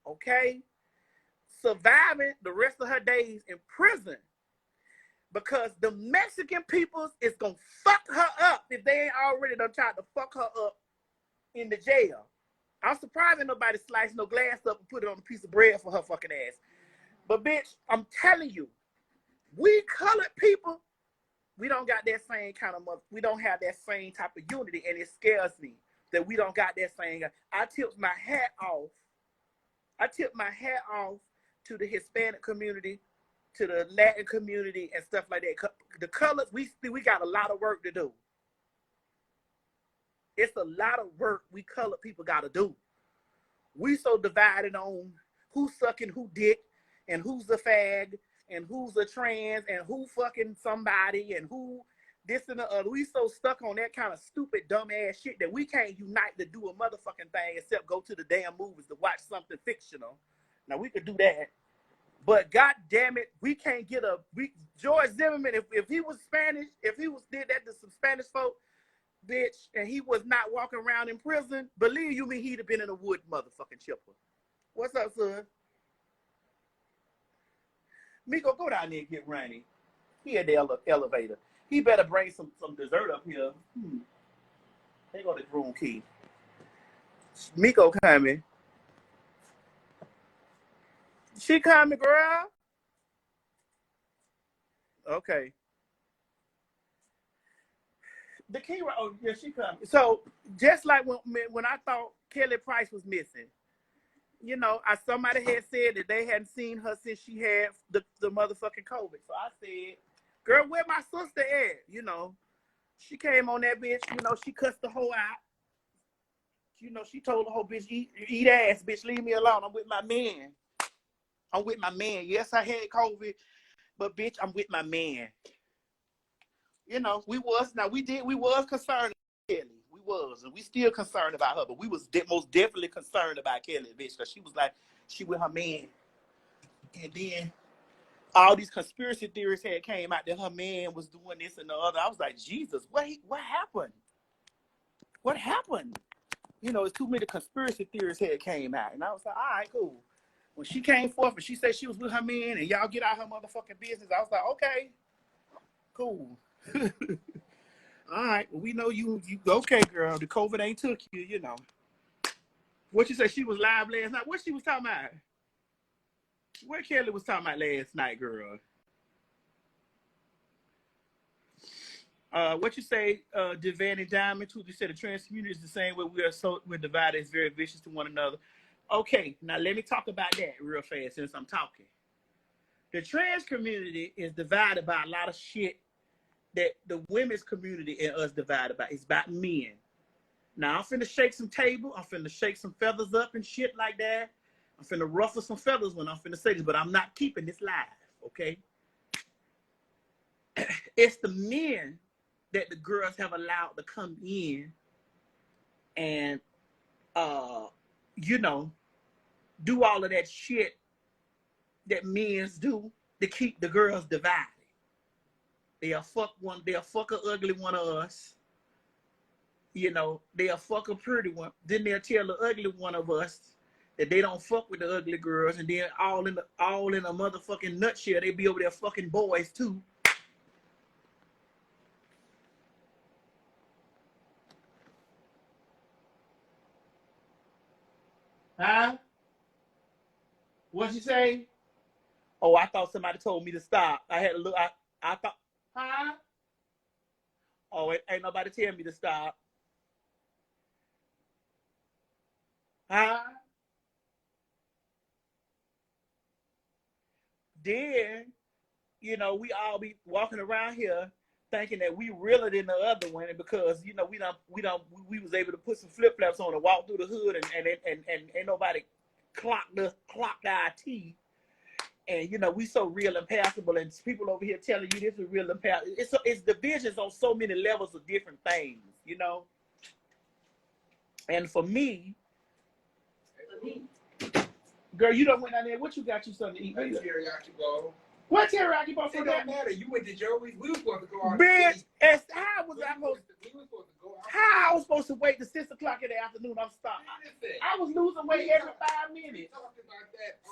okay, surviving the rest of her days in prison because the Mexican peoples is going to fuck her up if they ain't already done tried to fuck her up in the jail. I'm surprised that nobody sliced no glass up and put it on a piece of bread for her fucking ass. But bitch, I'm telling you, we colored people, we don't got that same kind of we don't have that same type of unity, and it scares me that we don't got that same. I tipped my hat off to the Hispanic community, to the Latin community and stuff like that, the colors, we got a lot of work to do. It's a lot of work we colored people got to do. We so divided on who's sucking who dick and who's a fag and who's a trans and who fucking somebody and who this and the other. We so stuck on that kind of stupid, dumb ass shit that we can't unite to do a motherfucking thing except go to the damn movies to watch something fictional. Now we could do that, but god damn it, we can't get George Zimmerman, if he was Spanish, if he was did that to some Spanish folk, bitch, and he was not walking around in prison, believe you me, he'd have been in a wood motherfucking chipper. What's up, son? Miko, go down there and get Ronnie. He at the elevator. He better bring some dessert up here. They go to the room key. Miko coming. She coming, girl. Okay. The key, oh yeah, she coming. So just like when I thought Kelly Price was missing, you know, somebody had said that they hadn't seen her since she had the motherfucking COVID. So I said, girl, where my sister at? You know, she came on that bitch, you know, she cussed the hoe out. You know, she told the whole bitch, eat ass, bitch, leave me alone. I'm with my man. I'm with my man. Yes, I had COVID, but bitch, I'm with my man. You know, we was concerned about Kelly. We was, and we still concerned about her, but we was most definitely concerned about Kelly, bitch, because she was like, she with her man. And then all these conspiracy theories had came out that her man was doing this and the other. I was like, Jesus, what happened? What happened? You know, it's too many conspiracy theories had came out. And I was like, all right, cool. When she came forth and she said she was with her man and y'all get out her motherfucking business, I was like, okay, cool. All right, well, we know you okay, girl. The COVID ain't took you, you know. What you say? She was live last night. What she was talking about? What Kelly was talking about last night, girl? What you say, Devan and Diamond? Too? You said the trans community is the same way we're divided. It's very vicious to one another. Okay, now let me talk about that real fast since I'm talking. The trans community is divided by a lot of shit that the women's community and us divided by. It's about men. Now I'm finna shake some table. I'm finna shake some feathers up and shit like that. I'm finna ruffle some feathers when I'm finna say this, but I'm not keeping this live, okay? It's the men that the girls have allowed to come in and, you know, do all of that shit that men's do to keep the girls divided. They'll fuck a ugly one of us. You know, they'll fuck a pretty one. Then they'll tell the ugly one of us that they don't fuck with the ugly girls, and then all in a motherfucking nutshell, they be over there fucking boys too. Huh? What'd you say? Oh, I thought somebody told me to stop. I had to look. I thought, huh? Oh, ain't nobody tell me to stop. Huh? Then, you know, we all be walking around here thinking that we realer than the other one because, you know, we was able to put some flip flops on and walk through the hood and ain't nobody clocked our teeth. And, you know, we so real and passable, and people over here telling you this is real and passable. It's divisions on so many levels of different things, you know. And for me, girl, you don't went down there. What you got you something to eat? Teriyaki bowl. What teriyaki bowl for that? It don't matter. You went to Joey's. We were supposed to go out. Man, how was I supposed to wait till 6 o'clock in the afternoon? I'm stopped. I was losing weight every 5 minutes.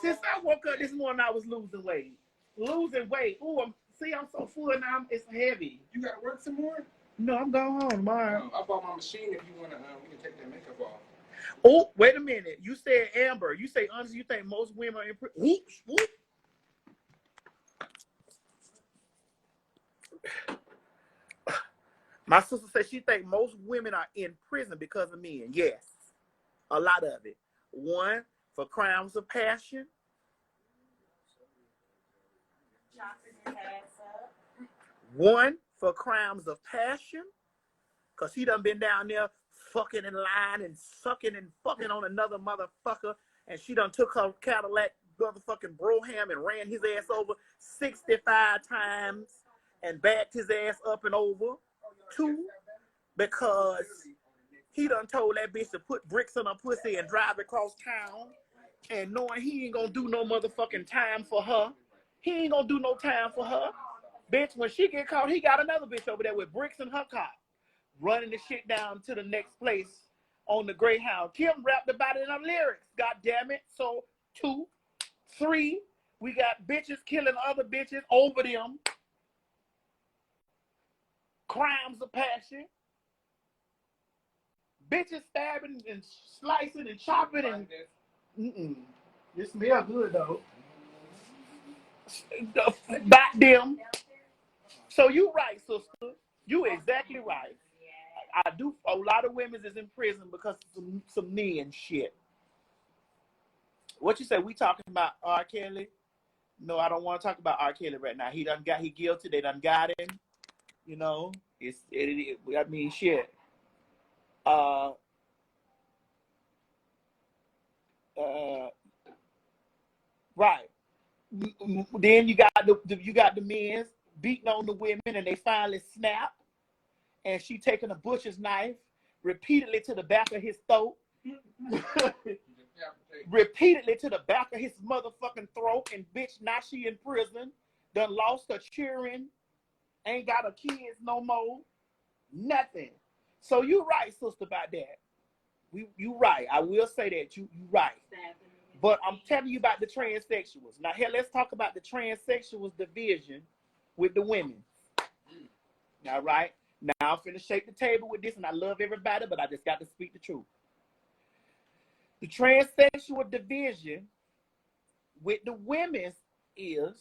Since I woke up this morning, I was losing weight. Ooh, I'm so full now. It's heavy. You got to work some more? No, I'm going home tomorrow. I bought my machine. If you want to, we can take that makeup off. Oh, wait a minute. You said Amber. You say honestly, you think most women are in prison? Whoops, whoop. My sister said she think most women are in prison because of men. Yes, a lot of it. One, for crimes of passion. One for crimes of passion, because he done been down there fucking in line and sucking and fucking on another motherfucker, and she done took her Cadillac motherfucking Broham and ran his ass over 65 times and backed his ass up and over. Two, because he done told that bitch to put bricks in her pussy and drive across town, and knowing he ain't gonna do no motherfucking time for her. He ain't gonna do no time for her. Bitch, when she get caught, he got another bitch over there with bricks in her car, running the shit down to the next place on the Greyhound. Kim rapped about it in her lyrics, god damn it. So, 2, 3, we got bitches killing other bitches over them. Crimes of passion. Bitches stabbing and slicing and chopping and It smells good though. Back them. So you right, sister. You exactly right. I do. A lot of women is in prison because of some men shit. What you say? We talking about R. Kelly? No, I don't want to talk about R. Kelly right now. He guilty. They done got him. You know, I mean, shit. Right. Then you got the men beating on the women, and they finally snap. And she taking a butcher's knife repeatedly to the back of his throat. Repeatedly to the back of his motherfucking throat. And bitch, now she in prison. Done lost her children. Ain't got her kids no more. Nothing. So you right, sister, about that. You right. I will say that. You right. But I'm telling you about the transsexuals. Now here, let's talk about the transsexuals division with the women. All right. Now I'm finna shake the table with this, and I love everybody, but I just got to speak the truth. The transsexual division with the women's is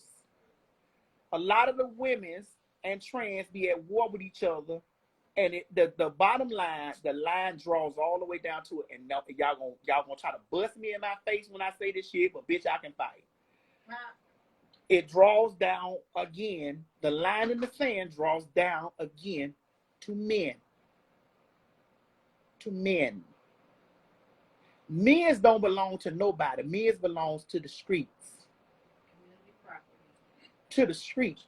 a lot of the women's and trans be at war with each other, and the bottom line, the line draws all the way down to it. And y'all gonna try to bust me in my face when I say this shit, but bitch, I can fight. It draws down again. The line in the sand draws down again to men. To men. Men's don't belong to nobody. Men's belongs to the streets. To the streets.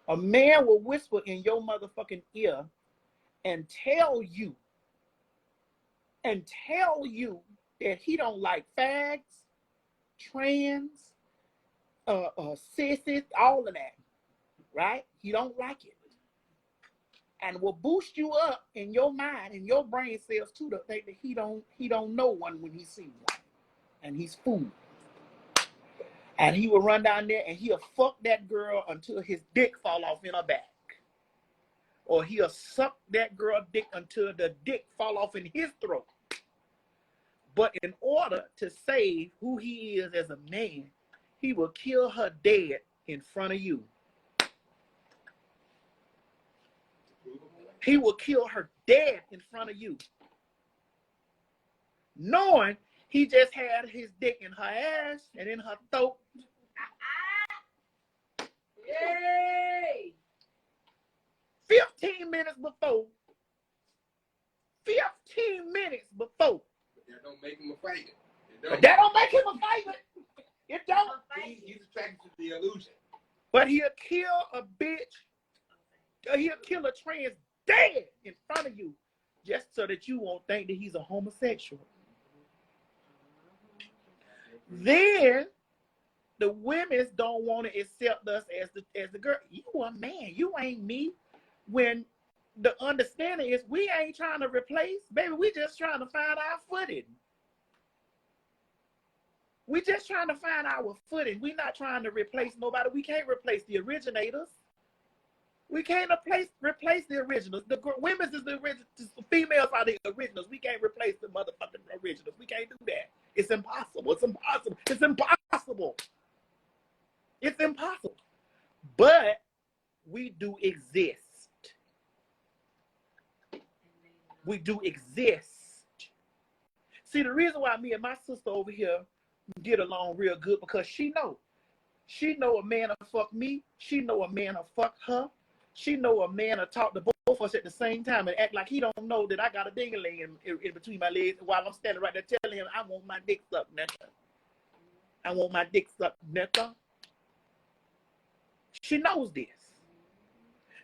A man will whisper in your motherfucking ear and tell you that he don't like fags, trans, sissies, all of that, right? He don't like it. And will boost you up in your mind and your brain cells to the fact that he don't know one when he sees one. And he's fooled. And he will run down there and he'll fuck that girl until his dick fall off in her back. Or he'll suck that girl dick until the dick fall off in his throat. But in order to save who he is as a man, he will kill her dead in front of you. He will kill her dead in front of you. Knowing he just had his dick in her ass and in her throat. Yay! 15 minutes before. 15 minutes before. But that don't make him a fighter. But that don't make him a fighter. It don't. He's attracted to the illusion. But he'll kill a bitch. He'll kill a trans dead in front of you. Just so that you won't think that he's a homosexual. Then the women don't want to accept us as the girl. You a man. You ain't me. When the understanding is we ain't trying to replace, baby, we just trying to find our footing. We just trying to find our footing. We not trying to replace nobody. We can't replace the originators. We can't replace the originals. The women's is the originals. The females are the originals. We can't replace the motherfucking originals. We can't do that. It's impossible. It's impossible. It's impossible. It's impossible. But we do exist. We do exist. See, the reason why me and my sister over here get along real good because she know a man will fuck me. She know a man will fuck her. She know a man will talk to both of us at the same time and act like he don't know that I got a ding-a-ling in between my legs while I'm standing right there telling him I want my dick sucked, nigga. I want my dick sucked, nigga. She knows this.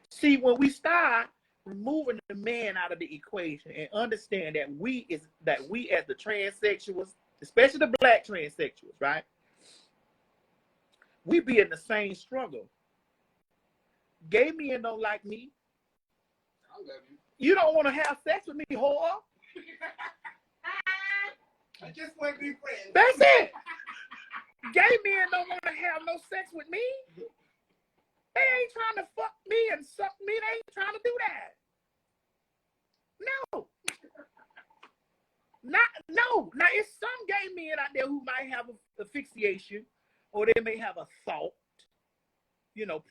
See, when we start removing the man out of the equation and understand that we as the transsexuals, especially the black transsexuals, right? We be in the same struggle. Gay men don't like me. I love you. You don't want to have sex with me, whore. I just want to be friends. That's it. Gay men don't want to have no sex with me. They ain't trying to fuck me and suck me. They ain't trying to do that. No. No. Now, it's some gay men out there who might have a asphyxiation, or they may have a thought, you know,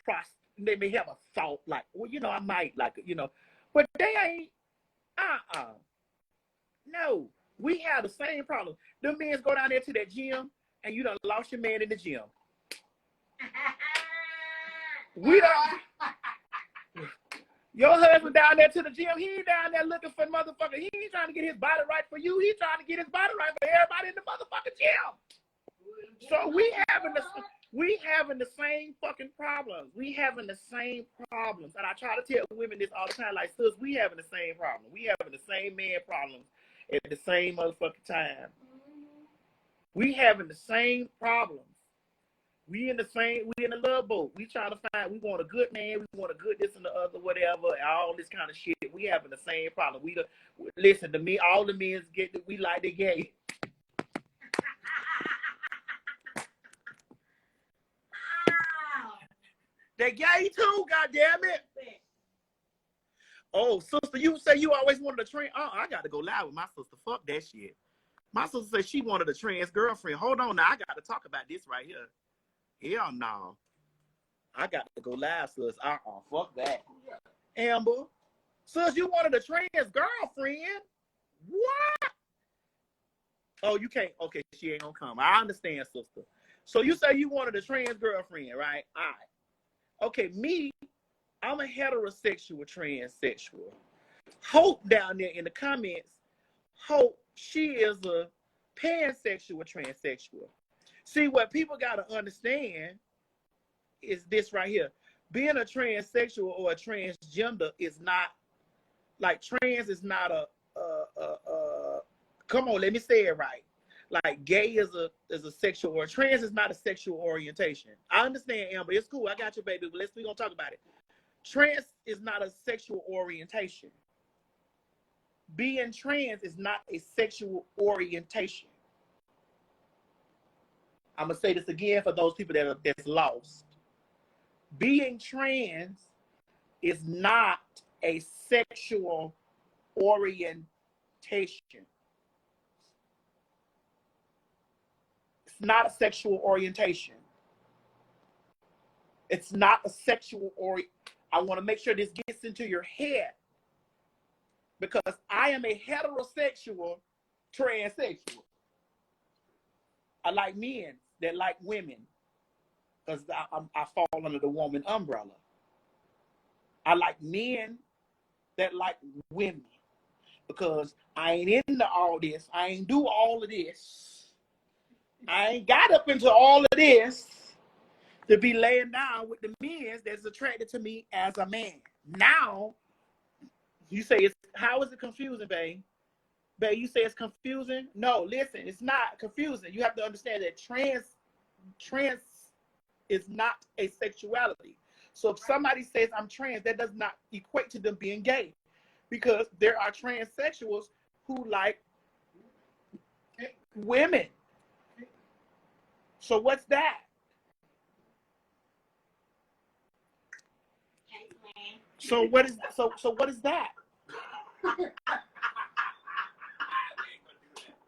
they may have a thought like, well, you know, I might like it, you know, but they ain't, no, we have the same problem. Them men go down there to that gym and you done lost your man in the gym. We done, your husband down there to the gym, he ain't down there looking for motherfucker. He ain't trying to get his body right for you. He's trying to get his body right for everybody in the motherfucking gym. So we having the same fucking problems. We having the same problems. And I try to tell women this all the time, like, sis, we having the same problem. We having the same man problems at the same motherfucking time. We having the same problems. We in the love boat. We trying to find, we want a good man, we want a good this and the other, whatever, all this kind of shit. We having the same problem. Listen to me, all the men get that we like the gay. They gay too, goddammit. Oh, sister, you say you always wanted a trans. Oh, I got to go live with my sister. Fuck that shit. My sister said she wanted a trans girlfriend. Hold on now, I got to talk about this right here. Hell no. I got to go live, sis. Fuck that. Amber, sis, you wanted a trans girlfriend? What? Oh, you can't. Okay, she ain't gonna come. I understand, sister. So you say you wanted a trans girlfriend, right? All right. Okay, me, I'm a heterosexual transsexual. Hope down there in the comments, Hope, she is a pansexual transsexual. See, what people got to understand is this right here. Being a transsexual or a transgender is not, like, trans is not come on, let me say it right. Like, gay is a sexual, or trans is not a sexual orientation. I understand, Amber. It's cool. I got you, baby. But we're going to talk about it. Trans is not a sexual orientation. Being trans is not a sexual orientation. I'm going to say this again for those people that's lost. Being trans is not a sexual orientation. It's not a sexual orientation. It's not a sexual I want to make sure this gets into your head, because I am a heterosexual transsexual. I like men that like women, because I fall under the woman umbrella. I like men that like women, because I ain't into all this. I ain't do all of this. I ain't got up into all of this to be laying down with the men that's attracted to me as a man. Now, you say how is it confusing, babe? Babe, you say it's confusing? No, listen, it's not confusing. You have to understand that trans is not a sexuality. So if somebody says I'm trans, that does not equate to them being gay, because there are transsexuals who like women. So what's that? So what is that?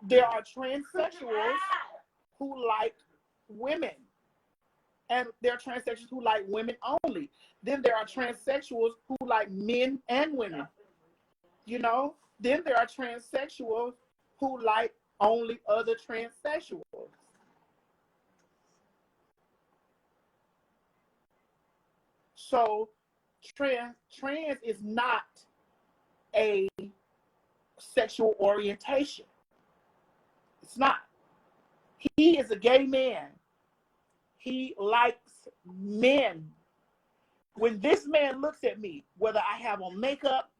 There are transsexuals who like women, and there are transsexuals who like women only. Then there are transsexuals who like men and women. You know? Then there are transsexuals who like only other transsexuals. So trans is not a sexual orientation. It's not. He is a gay man. He likes men. When this man looks at me, whether I have on makeup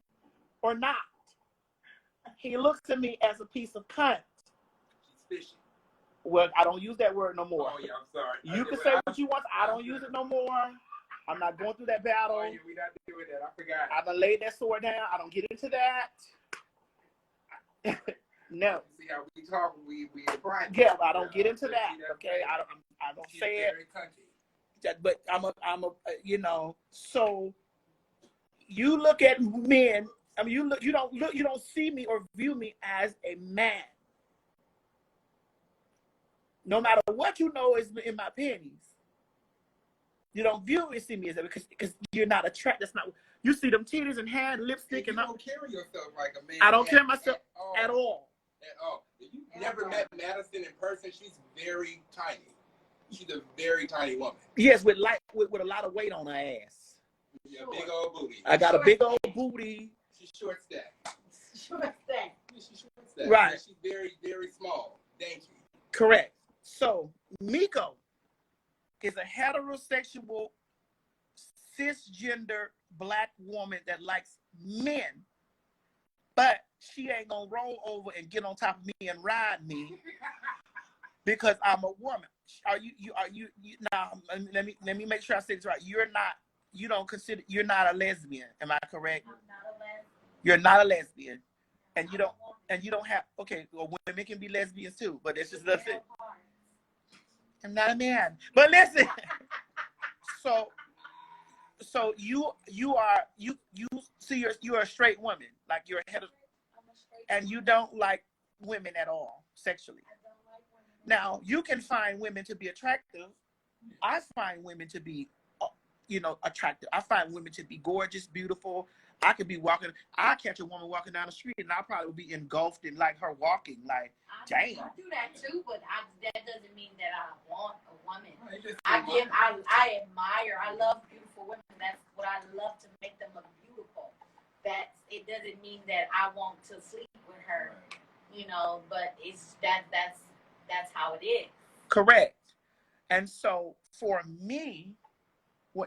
or not, he looks at me as a piece of cunt. She's fishing. Well, I don't use that word no more. Oh, yeah, I'm sorry. You can say what you want. I don't use it no more. I'm not going through that battle. Oh, yeah, we not doing that. I forgot. I done laid that sword down. I don't get into that. No. See how we talk? We private. Yeah, I don't get into that. Okay, I don't She's say it. very country. But I'm a you know. So you look at men. I mean, you don't see me or view me as a man. No matter what you know is in my panties. You don't view and see me as that because you're not attracted. That's not. You see them titties and hair and lipstick You and don't carry yourself like a man. I don't carry myself at at all. At all. If you never met Madison in person, she's very tiny. She's a very tiny woman. Yes, with a lot of weight on her ass. Yeah, big old booty. I got a big old booty. She's short stacked. Short stack. She's short stacked. Right. Yeah, she's very, very small. Thank you. Correct. So Miko is a heterosexual, cisgender black woman that likes men, but she ain't gonna roll over and get on top of me and ride me because I'm a woman. Are you now? Let me make sure I say this right. You're not a lesbian. Am I correct? I'm not a lesbian. You're not a lesbian, and you don't have. Okay, well, women can be lesbians too, but it's just nothing. I'm not a man. But listen. So you see you're a straight woman, like you're a hetero, and you don't like women at all sexually. Now you can find women to be attractive. I find women to be, attractive. I find women to be gorgeous, beautiful. I could be walking. I catch a woman walking down the street, and I probably would be engulfed in like her walking. Like, damn. I do that too, but that doesn't mean that I want a woman. I admire. I love beautiful women. That's what I love, to make them look beautiful. It doesn't mean that I want to sleep with her, But it's that's how it is. Correct. And so for me,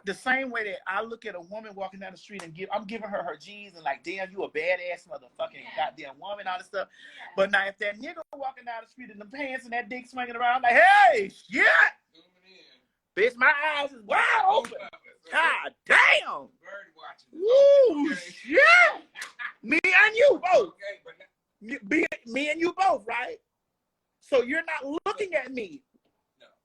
the same way that I look at a woman walking down the street and I'm giving her G's and like, damn, you a badass motherfucking goddamn woman, all this stuff. Yeah. But now if that nigga walking down the street in the pants and that dick swinging around, like, hey, shit, bitch, my eyes is wide open. God damn. Bird watching. Ooh, shit. Me and you both. Me and you both, right? So you're not looking at me.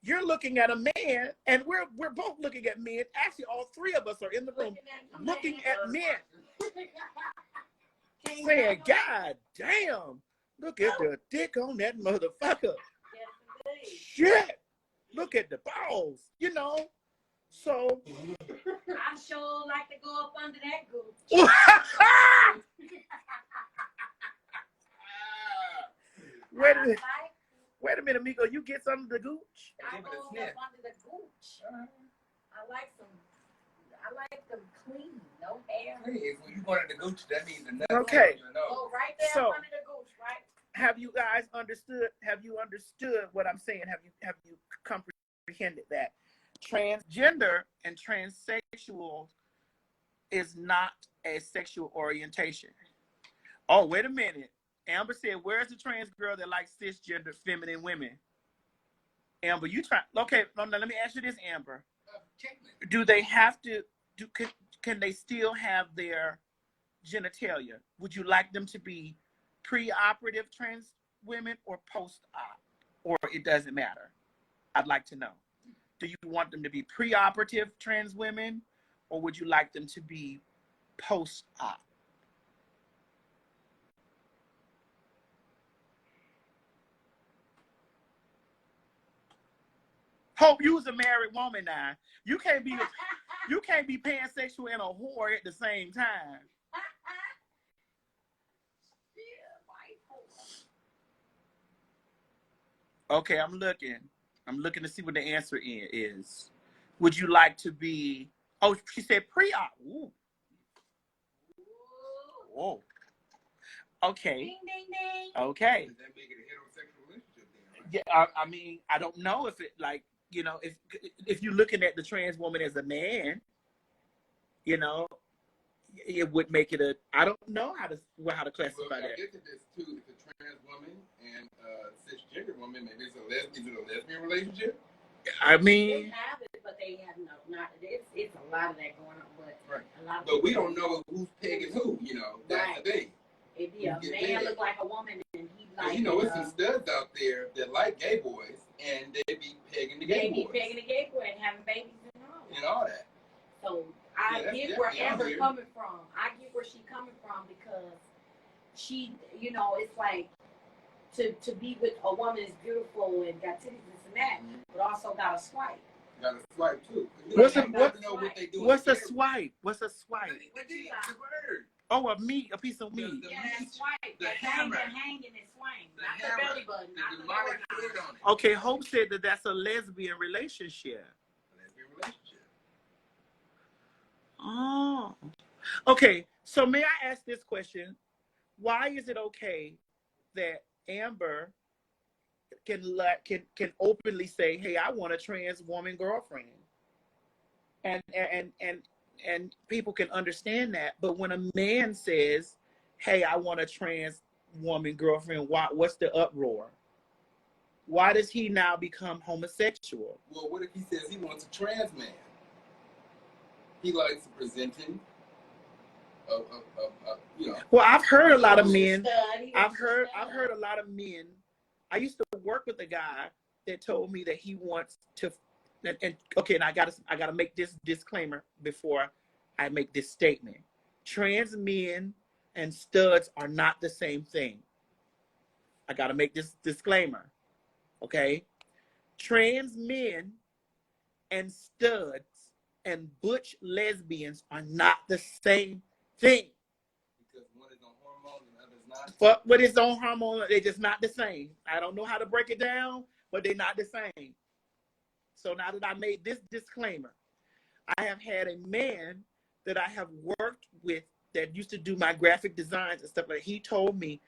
You're looking at a man, and we're both looking at men. Actually, all three of us are in the room looking at men. Saying, God damn, look at the dick on that motherfucker. Shit, look at the balls, So. I sure like to go up under that gooch. Wait a minute, Miko. You get some of the gooch? I go up under the gooch. I like them clean, no hair. Hey, when you go under the gooch, that means the nuts. Okay. Oh, right there under the gooch, right? Have you guys understood? Have you understood what I'm saying? Have you comprehended that transgender and transsexual is not a sexual orientation? Oh, wait a minute. Amber said, where's the trans girl that likes cisgender feminine women? Amber, you try. Okay, let me ask you this, Amber. Do they have to, can they still have their genitalia? Would you like them to be pre-operative trans women or post-op? Or it doesn't matter? I'd like to know. Do you want them to be pre-operative trans women, or would you like them to be post-op? Hope you was a married woman now. You can't be pansexual and a whore at the same time. Okay, I'm looking. I'm looking to see what the answer is. Would you like to be? Oh, she said pre-op. Ooh, Whoa. Okay. Ding, ding, ding. Okay. Does that make it a heterosexual relationship then? Right? Yeah, I mean, I don't know if it like, you know, if you're looking at the trans woman as a man, you know, it would make it a. I don't know how to classify Well, I that. guess if it's two, if it's a trans woman and a cisgender woman, maybe it's a lesbian relationship. I They mean, have it, but they have not. It's a lot of that going on, but Right. a lot of But we don't know who's pegging who. You know, that's Right. the thing. If a Get man pegged. look like a woman and he And like, you know, there's some studs out there that like gay boys, and they be pegging the gay they be boys pegging a gay boy and having babies and all. and all that. So I Yeah, get where definitely out Amber's here. coming from. I get where she's coming from because she, you know, it's like to be with a woman is beautiful and got titties this and that, but also got a swipe. Got a swipe too. What's You a never know what they do. what's a swipe? What's a swipe? The word. Oh, a piece of meat. The Yeah, meat, that swipe. the That hammer. hang and it swing. The Not hammer, the belly button. the Not the demonic door fluid knob. on it. Okay, Hope said that that's a lesbian relationship. Lesbian relationship. Oh. Okay, so may I ask this question? Why is it okay that Amber can openly say, "Hey, I want a trans woman girlfriend," and people can understand that, but when a man says, "Hey, I want a trans woman girlfriend," what's the uproar? Why does he now become homosexual? Well, what if he says he wants a trans man? He likes presenting you know. Well, I've heard a lot of men. Stud. I've heard a lot of men. I used to work with a guy that told me that he wants to, and I gotta make this disclaimer before I make this statement. Trans men and studs are not the same thing. I gotta make this disclaimer. Okay? Trans men and studs and butch lesbians are not the same thing. Because one is on hormones and the other is not. But with its own hormone, they're just not the same. I don't know how to break it down, but they're not the same. So now that I made this disclaimer, I have had a man that I have worked with that used to do my graphic designs and stuff like that. He told me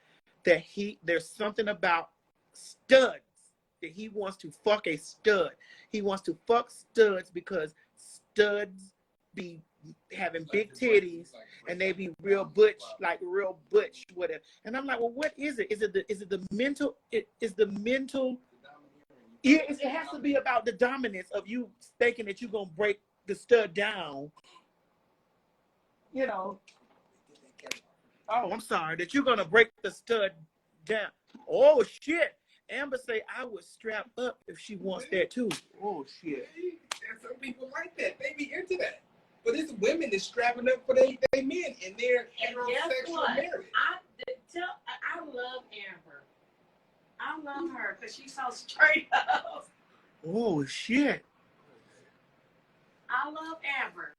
that there's something about studs that he wants to fuck a stud. He wants to fuck studs because studs be having big titties and they be real butch, like real butch, whatever. And I'm like, well, what is it? Is it the mental? It has to be about the dominance of you thinking that you're gonna break the stud down. You know. Oh, I'm sorry. That you're gonna break the stud down. Oh shit. Amber say I would strap up if she wants that too. Oh shit. And some people like that. They be into that. But it's women that's strapping up for they men in their heterosexual marriage. I love Amber. I love her because she's so straight up. Oh shit. I love Amber.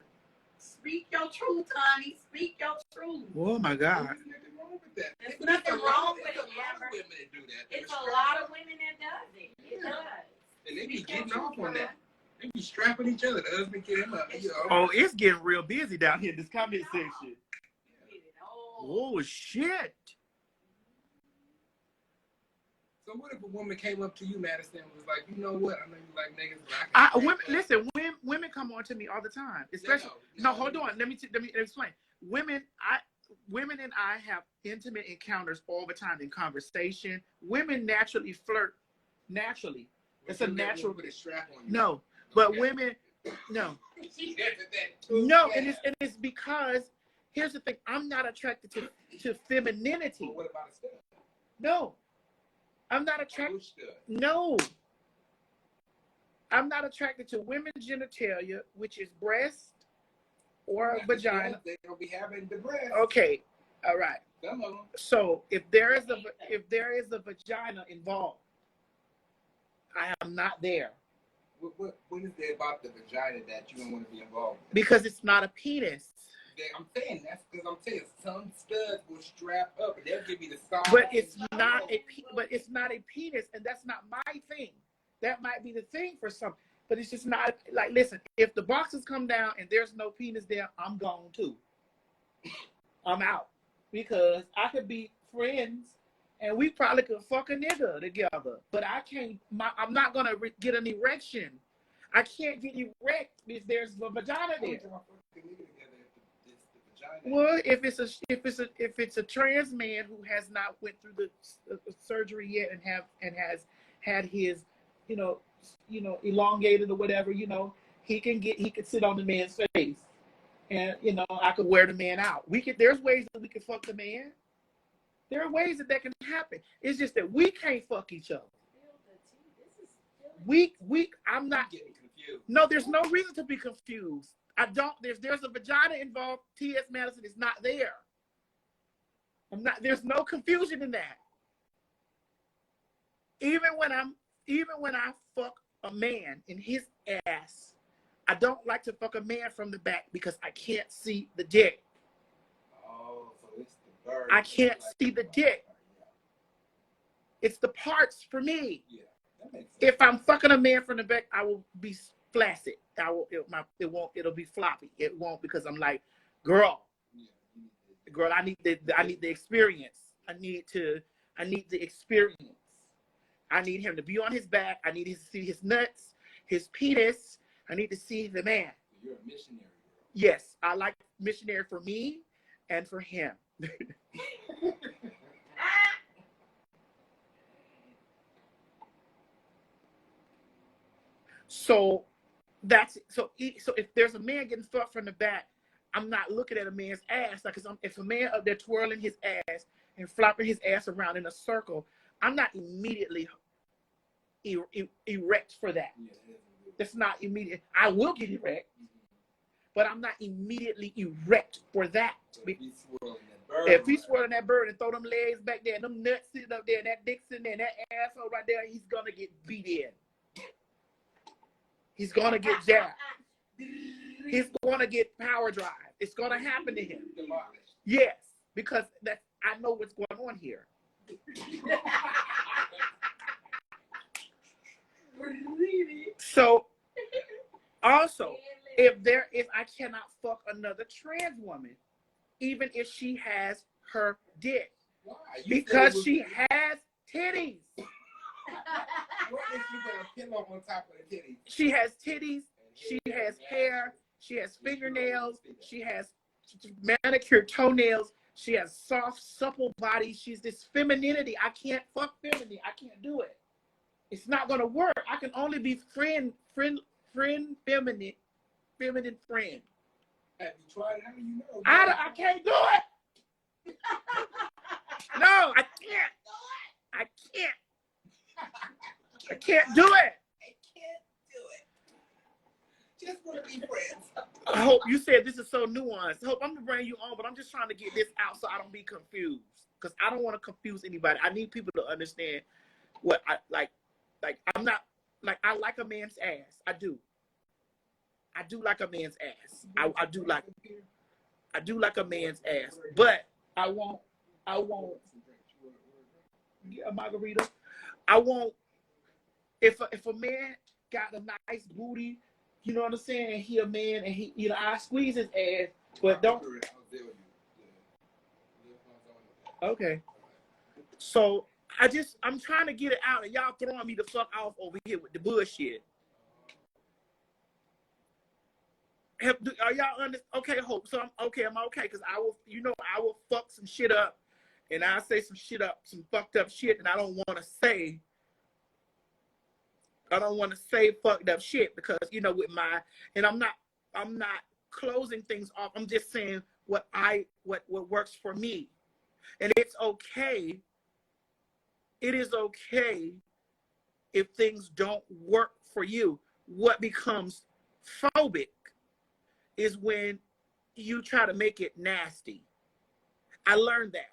Speak your truth, honey. Speak your truth. Oh my God. There's nothing wrong with that. There's nothing wrong with it. it, There's a lot Amber. of women that do that. It's a lot of women that does it. It does. And they be getting off on that. They be strapping each other. The husband get him up. You know. Oh, it's getting real busy down here in this comment section. Oh. Oh shit. So what if a woman came up to you, Madison, and was like, you know what? I know you like niggas, but Women come on to me all the time. Especially hold on. Let me explain. Women and I have intimate encounters all the time in conversation. Women naturally flirt. Naturally. It's a natural. Put a strap on you. No, but women, no. No, and it's because here's the thing. I'm not attracted to femininity. Well, what about a stud? No. I'm not attracted. No. I'm not attracted to women's genitalia, which is breast or vagina. They don't be having the breast. Okay. All right. Some of them. So if there is a vagina involved, I am not there. What is there about the vagina that you don't want to be involved with? Because it's not a penis. I'm saying that's because I'm saying some studs will strap up and they'll give me the soft. But it's not a penis, and that's not my thing. That might be the thing for some, but it's just not like. Listen, if the boxes come down and there's no penis there, I'm gone too. I'm out. because I could be friends and we probably could fuck a nigga together. But I can't, I'm not going to get an erection. I can't get erect if there's a vagina there. Well, if it's a trans man who has not went through the surgery yet and has had his, elongated or whatever, he can sit on the man's face, and I could wear the man out. There's ways that we can fuck the man. There are ways that can happen. It's just that we can't fuck each other. I'm not getting confused. No, there's no reason to be confused. I don't. There's a vagina involved. T.S. Madison is not there. There's no confusion in that. Even when I fuck a man in his ass, I don't like to fuck a man from the back because I can't see the dick. Oh, so it's the bird. I can't see the dick. It's the parts for me. Yeah, that makes sense. If I'm fucking a man from the back, I will be flaccid. It'll be floppy. It won't, because I'm like, girl, I need the experience. I need the experience. I need him to be on his back. I need to see his nuts, his penis. I need to see the man. You're a missionary, girl. Yes, I like missionary for me and for him. So that's it. So if there's a man getting fucked from the back, I'm not looking at a man's ass. Like, if a man up there twirling his ass and flopping his ass around in a circle, I'm not immediately erect for that. That's not immediate. I will get erect, but I'm not immediately erect for that. So if he's swirling that bird and throw them legs back there, and them nuts sitting up there, and that dick sitting there, and that asshole right there, he's gonna get beat in. He's gonna get jabbed. He's gonna get power drive. It's gonna happen to him. Yes, because I know what's going on here. So, also, if I cannot fuck another trans woman, even if she has her dick, because she has titties. What if you put a pillow on top of the titties? She has titties. She has hair. She has fingernails. She has manicured toenails. She has soft, supple body. She's this femininity. I can't fuck feminine. I can't do it. It's not gonna work. I can only be feminine friend. Have you tried it? How do you know? I can't do it. No, I can't. I can't. I can't do it. Just want to be friends. I hope you said this is so nuanced. I hope I'm gonna bring you on, but I'm just trying to get this out so I don't be confused. Because I don't want to confuse anybody. I need people to understand what I like. Like, I'm not like, I like a man's ass. I do. I do like a man's ass. I do like a man's ass. But I won't a margarita. I won't, if a man got a nice booty, you know what I'm saying, and he a man, and he, I squeeze his ass, but don't. Okay. So I'm trying to get it out, and y'all throwing me the fuck off over here with the bullshit. Are y'all under? Okay, Hope. So I'm okay, because I will fuck some shit up, and I'll say some shit up, some fucked up shit, and I don't want to say fucked up shit, because and I'm not closing things off. I'm just saying what works for me. And it's okay. It is okay if things don't work for you. What becomes phobic is when you try to make it nasty. I learned that.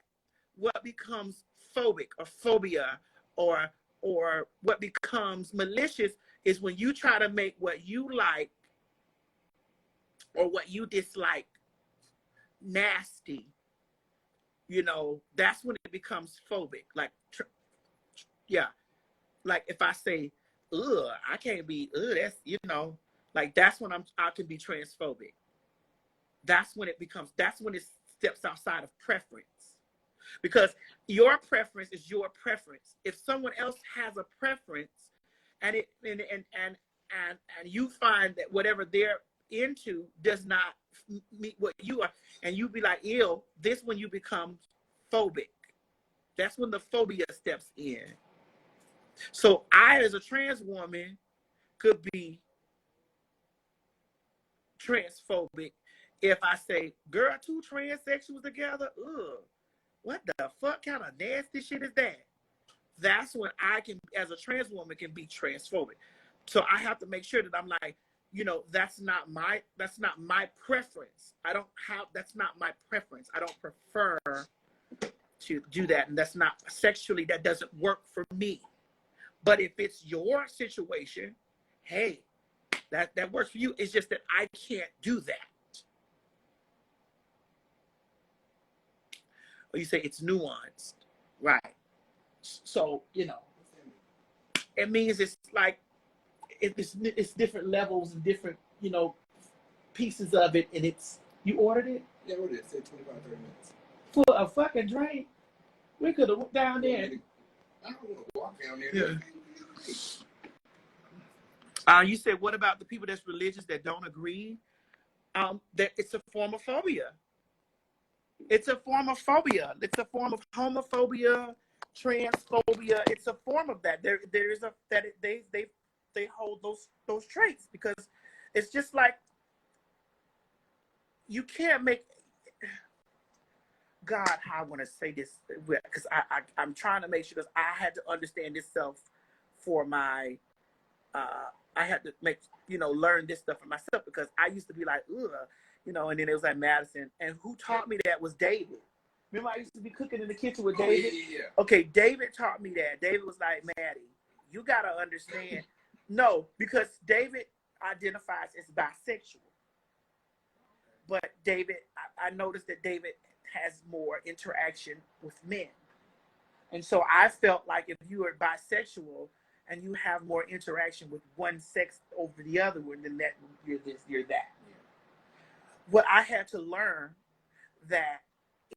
What becomes phobic or phobia or what becomes malicious is when you try to make what you like or what you dislike nasty. That's when it becomes phobic. Like, like if I say, ugh, I can't be, ugh, that's, like that's when I can be transphobic. That's when it steps outside of preference. because your preference is your preference. If someone else has a preference, and you find that whatever they're into does not meet what you are, and you be like, ew, this when you become phobic. That's when the phobia steps in. So I, as a trans woman, could be transphobic if I say, girl, two transsexuals together, ugh, what the fuck kind of nasty shit is that? That's when I can, as a trans woman, can be transphobic. So I have to make sure that I'm like, you know, that's not my preference. That's not my preference. I don't prefer to do that. And that's not sexually, that doesn't work for me. But if it's your situation, hey, that works for you. It's just that I can't do that. Or you say it's nuanced, right? So, you know, it means it's like, it's different levels and different, you know, pieces of it. And it's, you ordered it? Yeah, what is it? Say 25, 30 minutes. For a fucking drink? We could have went down there. I don't want to walk down there. Yeah. You said, what about the people that's religious that don't agree? That it's a form of phobia. It's a form of phobia. It's a form of homophobia, transphobia. It's a form of that. There's a that they hold those traits, because it's just like, you can't make. God, how I want to say this, because I'm trying to make sure, because I had to understand this self for my. I had to learn this stuff for myself, because I used to be like, ugh, you know, and then it was like Madison, and who taught me that was David. Remember, I used to be cooking in the kitchen with David? Yeah. Okay, David taught me that. David was like, Maddie, you got to understand. No, because David identifies as bisexual. But David, I noticed that David has more interaction with men. And so I felt like if you are bisexual and you have more interaction with one sex over the other one, then that you're this, you're that. Yeah. What I had to learn, that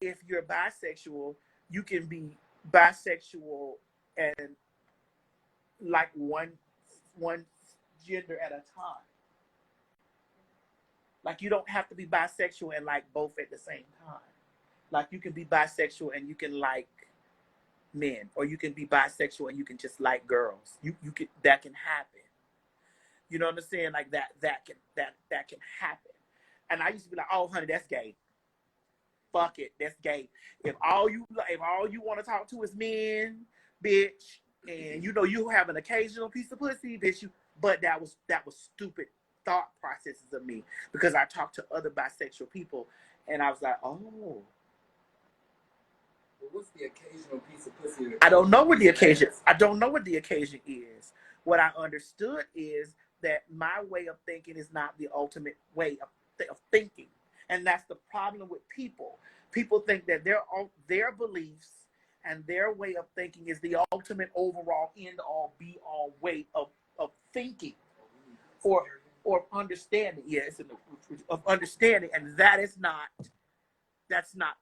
if you're bisexual, you can be bisexual and like one gender at a time. Like, you don't have to be bisexual and like both at the same time. Like, you can be bisexual and you can like men, or you can be bisexual and you can just like girls. You can, that can happen. You know what I'm saying? Like that can happen. And I used to be like, oh honey, that's gay. Fuck it, that's gay. If all you want to talk to is men, bitch, and you know you have an occasional piece of pussy, bitch, but that was stupid thought processes of me, because I talked to other bisexual people and I was like, oh. What's the occasional piece of pussy? I don't know what the occasion. I don't know what the occasion is. What I understood is that my way of thinking is not the ultimate way of thinking, and that's the problem with people. People think that their beliefs and their way of thinking is the ultimate overall end all be all way of thinking, or understanding. Yes, of understanding, and that's not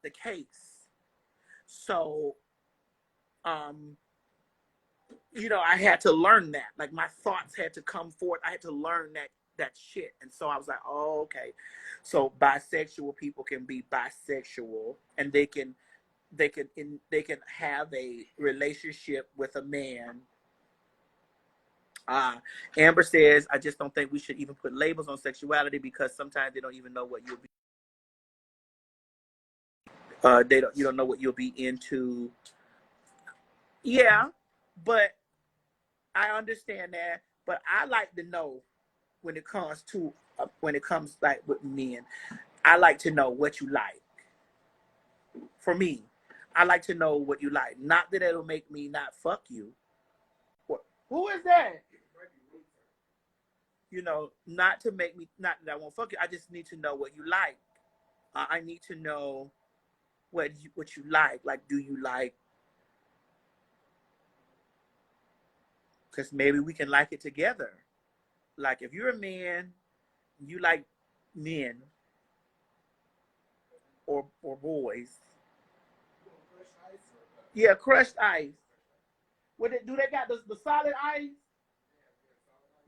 the case. So, you know, I had to learn that. Like, my thoughts had to come forth. I had to learn that shit. And so I was like, oh, okay. So bisexual people can be bisexual, and they can have a relationship with a man. Amber says, I just don't think we should even put labels on sexuality, because sometimes they don't even know what you'll be. You don't know what you'll be into. Yeah, but I understand that. But I like to know when it comes like with men, I like to know what you like. For me, I like to know what you like. Not that it'll make me not fuck you. Who is that? You know, not to make me, not that I won't fuck you. I just need to know what you like. I need to know what you like. Like, do you like? Because maybe we can like it together. Like, if you're a man, you like men or boys. Yeah, crushed ice. Do they got the solid ice?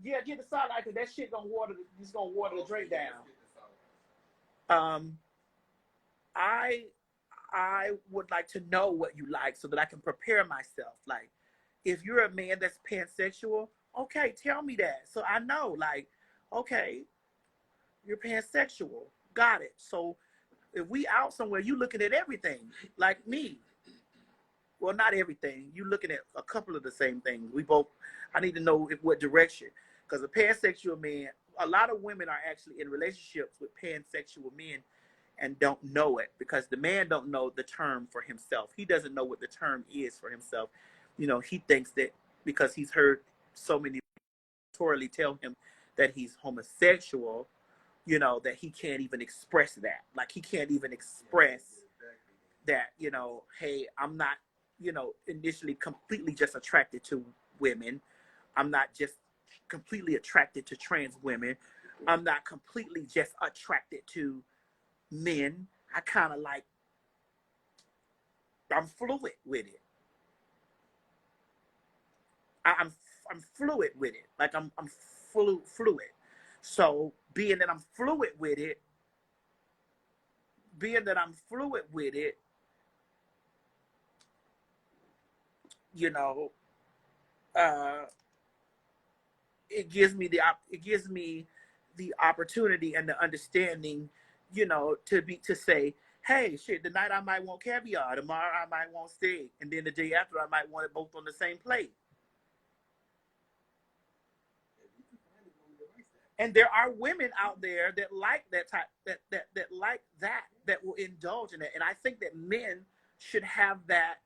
Yeah, get the solid ice because that shit gonna water. It's gonna water the drink down. Um, I I would like to know what you like so that I can prepare myself. Like, if you're a man that's pansexual, okay, tell me that so I know. Like, okay, you're pansexual, got it. So if we out somewhere, you looking at everything like me. Well, not everything. You looking at a couple of the same things. We both. I need to know what direction, because a pansexual man. A lot of women are actually in relationships with pansexual men and don't know it because the man don't know the term for himself. He doesn't know what the term is for himself. You know, he thinks that because he's heard so many totally tell him that he's homosexual, you know, that he can't even express that. Like, he can't even express that, you know, hey, I'm not, you know, initially completely just attracted to women. I'm not just completely attracted to trans women. I'm not completely just attracted to men. I kind of like, I'm fluid with it. I'm fluid with it. Like, I'm fluid. So being that I'm fluid with it, you know, it gives me the opportunity and the understanding, you know, to say, hey, shit, tonight I might want caviar, tomorrow I might want steak, and then the day after I might want it both on the same plate. And there are women out there that like that type, that like that will indulge in it. And I think that men should have that.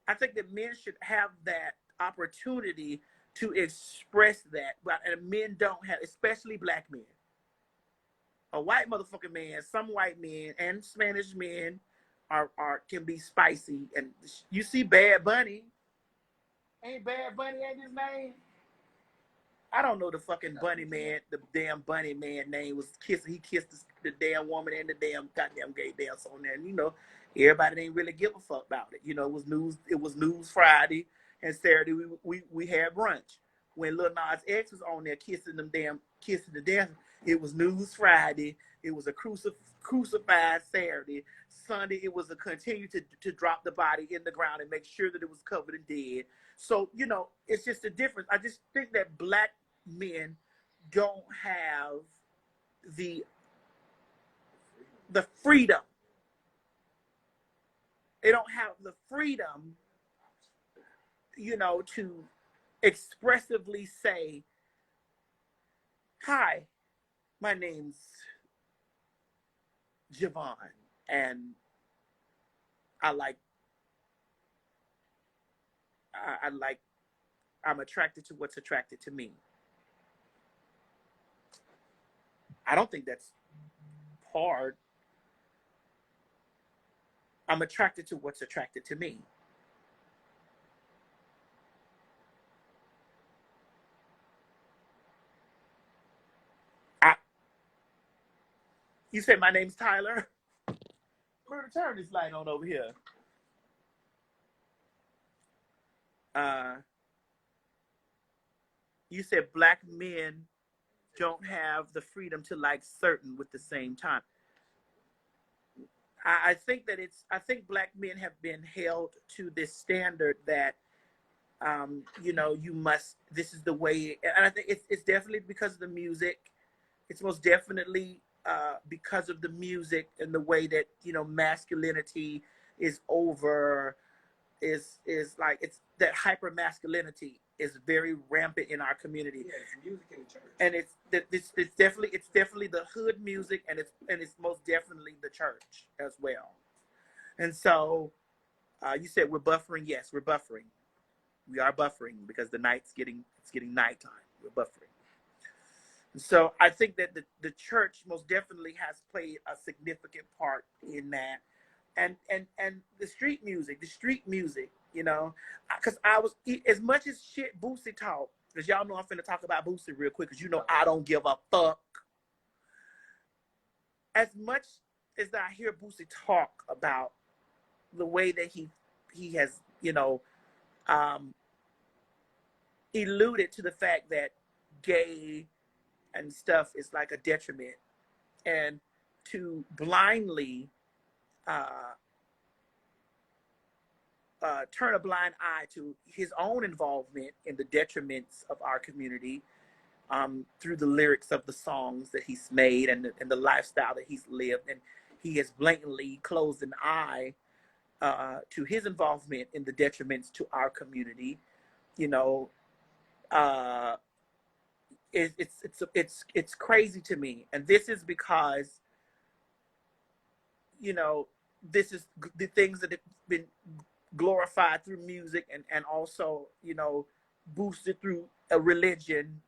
I think that men should have that opportunity to express that, but and men don't have, especially black men. A white motherfucking man, some white men and Spanish men are can be spicy. And you see Bad Bunny, ain't his name? I don't know the fucking Bunny man. The damn Bunny man name was kissing. He kissed the damn woman and the damn goddamn gay dance on there. And you know, everybody didn't really give a fuck about it. You know, it was news. It was news Friday and Saturday. We had brunch when Lil Nas X was on there kissing the dance. It was news Friday. It was a crucified Saturday. Sunday it was a continue to drop the body in the ground and make sure that it was covered in dead. So, you know, it's just a difference. I just think that black men don't have the freedom. They don't have the freedom, you know, to expressively say, hi, my name's Javon, and I'm attracted to what's attracted to me. I don't think that's hard. I'm attracted to what's attracted to me. You said my name's Tyler? Turn this light on over here. You said black men don't have the freedom to like certain with the same time. I think black men have been held to this standard that, you know, this is the way, and I think it's definitely because of the music. It's most definitely because of the music and the way that, you know, masculinity is like, it's that hyper masculinity is very rampant in our community. Yeah, it's music in the church. And it's definitely the hood music, and it's most definitely the church as well. And so you said we're buffering. Yes, we're buffering. We are buffering because it's getting nighttime. We're buffering. So I think that the church most definitely has played a significant part in that, and the street music, you know, because I was, as much as shit Boosie talk, because y'all know I'm finna talk about Boosie real quick, because you know I don't give a fuck. As much as I hear Boosie talk about the way that he has you know, alluded to the fact that gay and stuff is like a detriment, and to blindly turn a blind eye to his own involvement in the detriments of our community through the lyrics of the songs that he's made and the lifestyle that he's lived. And he has blatantly closed an eye to his involvement in the detriments to our community. You know, it's crazy to me. And this is because, you know, this is the things that have been glorified through music and also, you know, boosted through a religion.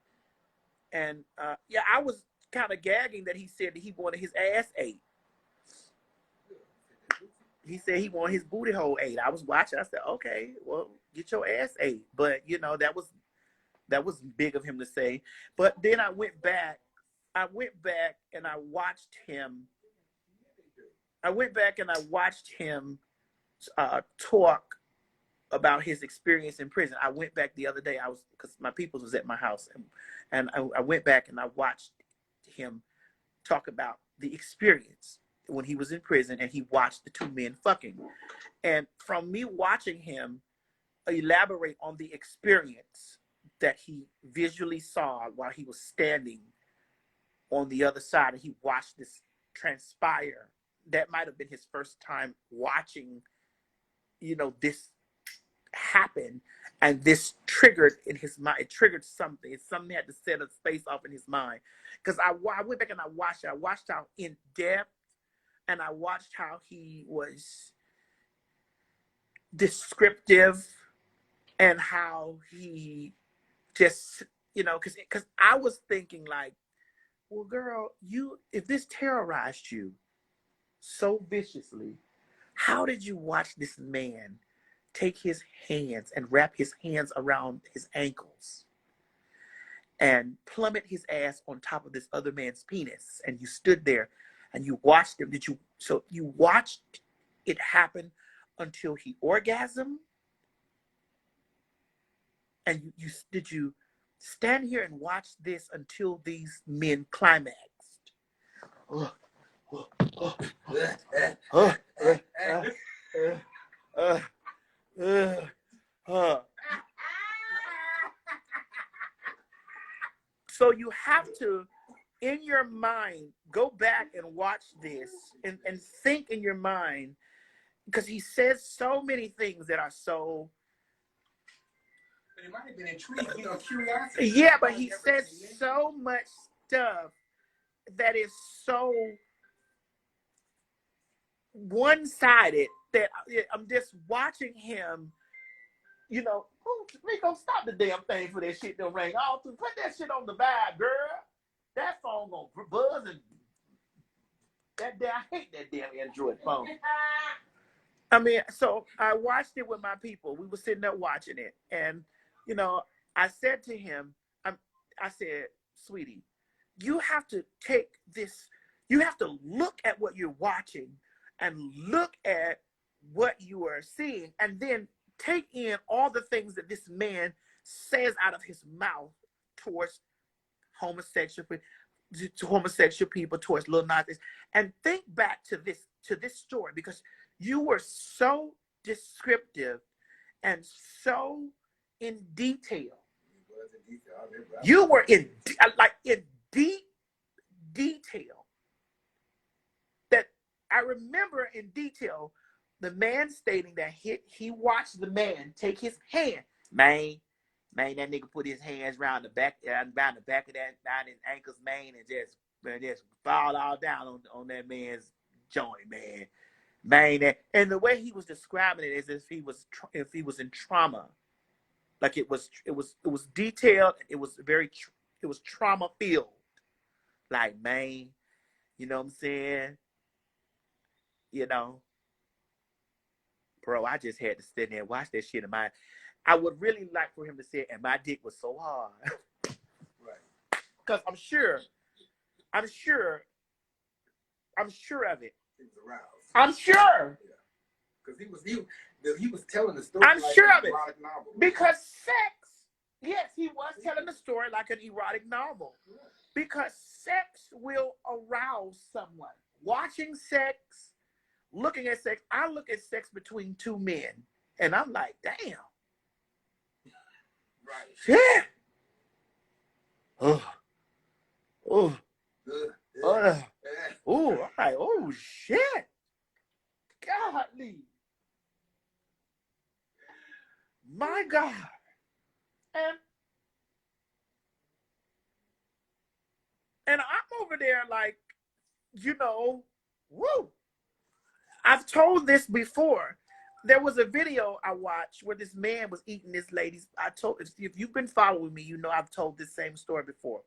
And yeah, I was kind of gagging that he said that he wanted his ass ate. He said he wanted his booty hole ate. I was watching. I said, okay, well, get your ass ate. But you know, that was big of him to say. But then I went back and I watched him. Talk about his experience in prison. I went back the other day. Because my peoples was at my house, and I went back and I watched him talk about the experience when he was in prison, and he watched the two men fucking. And from me watching him elaborate on the experience that he visually saw while he was standing on the other side, and he watched this transpire. That might have been his first time watching, you know, this happen, and this triggered in his mind. It triggered something. It's something that had to set a space off in his mind. Because I went back and I watched it. I watched how in depth, and I watched how he was descriptive, and how he just, you know, because I was thinking like, well, girl, if this terrorized you so viciously, how did you watch this man take his hands and wrap his hands around his ankles and plummet his ass on top of this other man's penis, and you stood there and you watched him? So you watched it happen until he orgasmed? And did you stand here and watch this until these men climaxed? So you have to, in your mind, go back and watch this and think in your mind, because he says so many things that are so. But it might have been intriguing, you know, curiosity. Yeah, but he says so much stuff that is so one-sided that I'm just watching him. You know, Rico, stop the damn thing for that shit to ring. Oh, put that shit on the vibe, girl. That phone gonna buzz, and I hate that damn Android phone. I mean, so I watched it with my people. We were sitting there watching it, and you know, I said to him, I said, sweetie, you have to take this. You have to look at what you're watching, and look at what you are seeing, and then take in all the things that this man says out of his mouth towards homosexual people, towards Lil Nas, and think back to this story, because you were so descriptive and so in detail. You were in deep detail that I remember in detail. The man stating that he watched the man take his hand. Man, that nigga put his hands around the back of that, down his ankles, man, and just fall all down on that man's joint, man. And the way he was describing it is as if he was in trauma. Like it was detailed. It was trauma filled. Like, man, you know what I'm saying? You know. Bro, I just had to sit there and watch that shit. I would really like for him to say, and my dick was so hard. Right. Because I'm sure of it. He was aroused. I'm sure. Yeah. Because he was telling the story. I'm like sure an of it. erotic novel. Because sex, yes, he was telling the story like an erotic novel. Because sex will arouse someone. Watching sex, looking at sex, I look at sex between two men, and I'm like, damn. Right. Shit. Oh. Oh. Oh. I'm like, oh shit. Godly. My God. And I'm over there like, you know, woo. I've told this before. There was a video I watched where this man was eating this lady's. If you've been following me, you know I've told this same story before.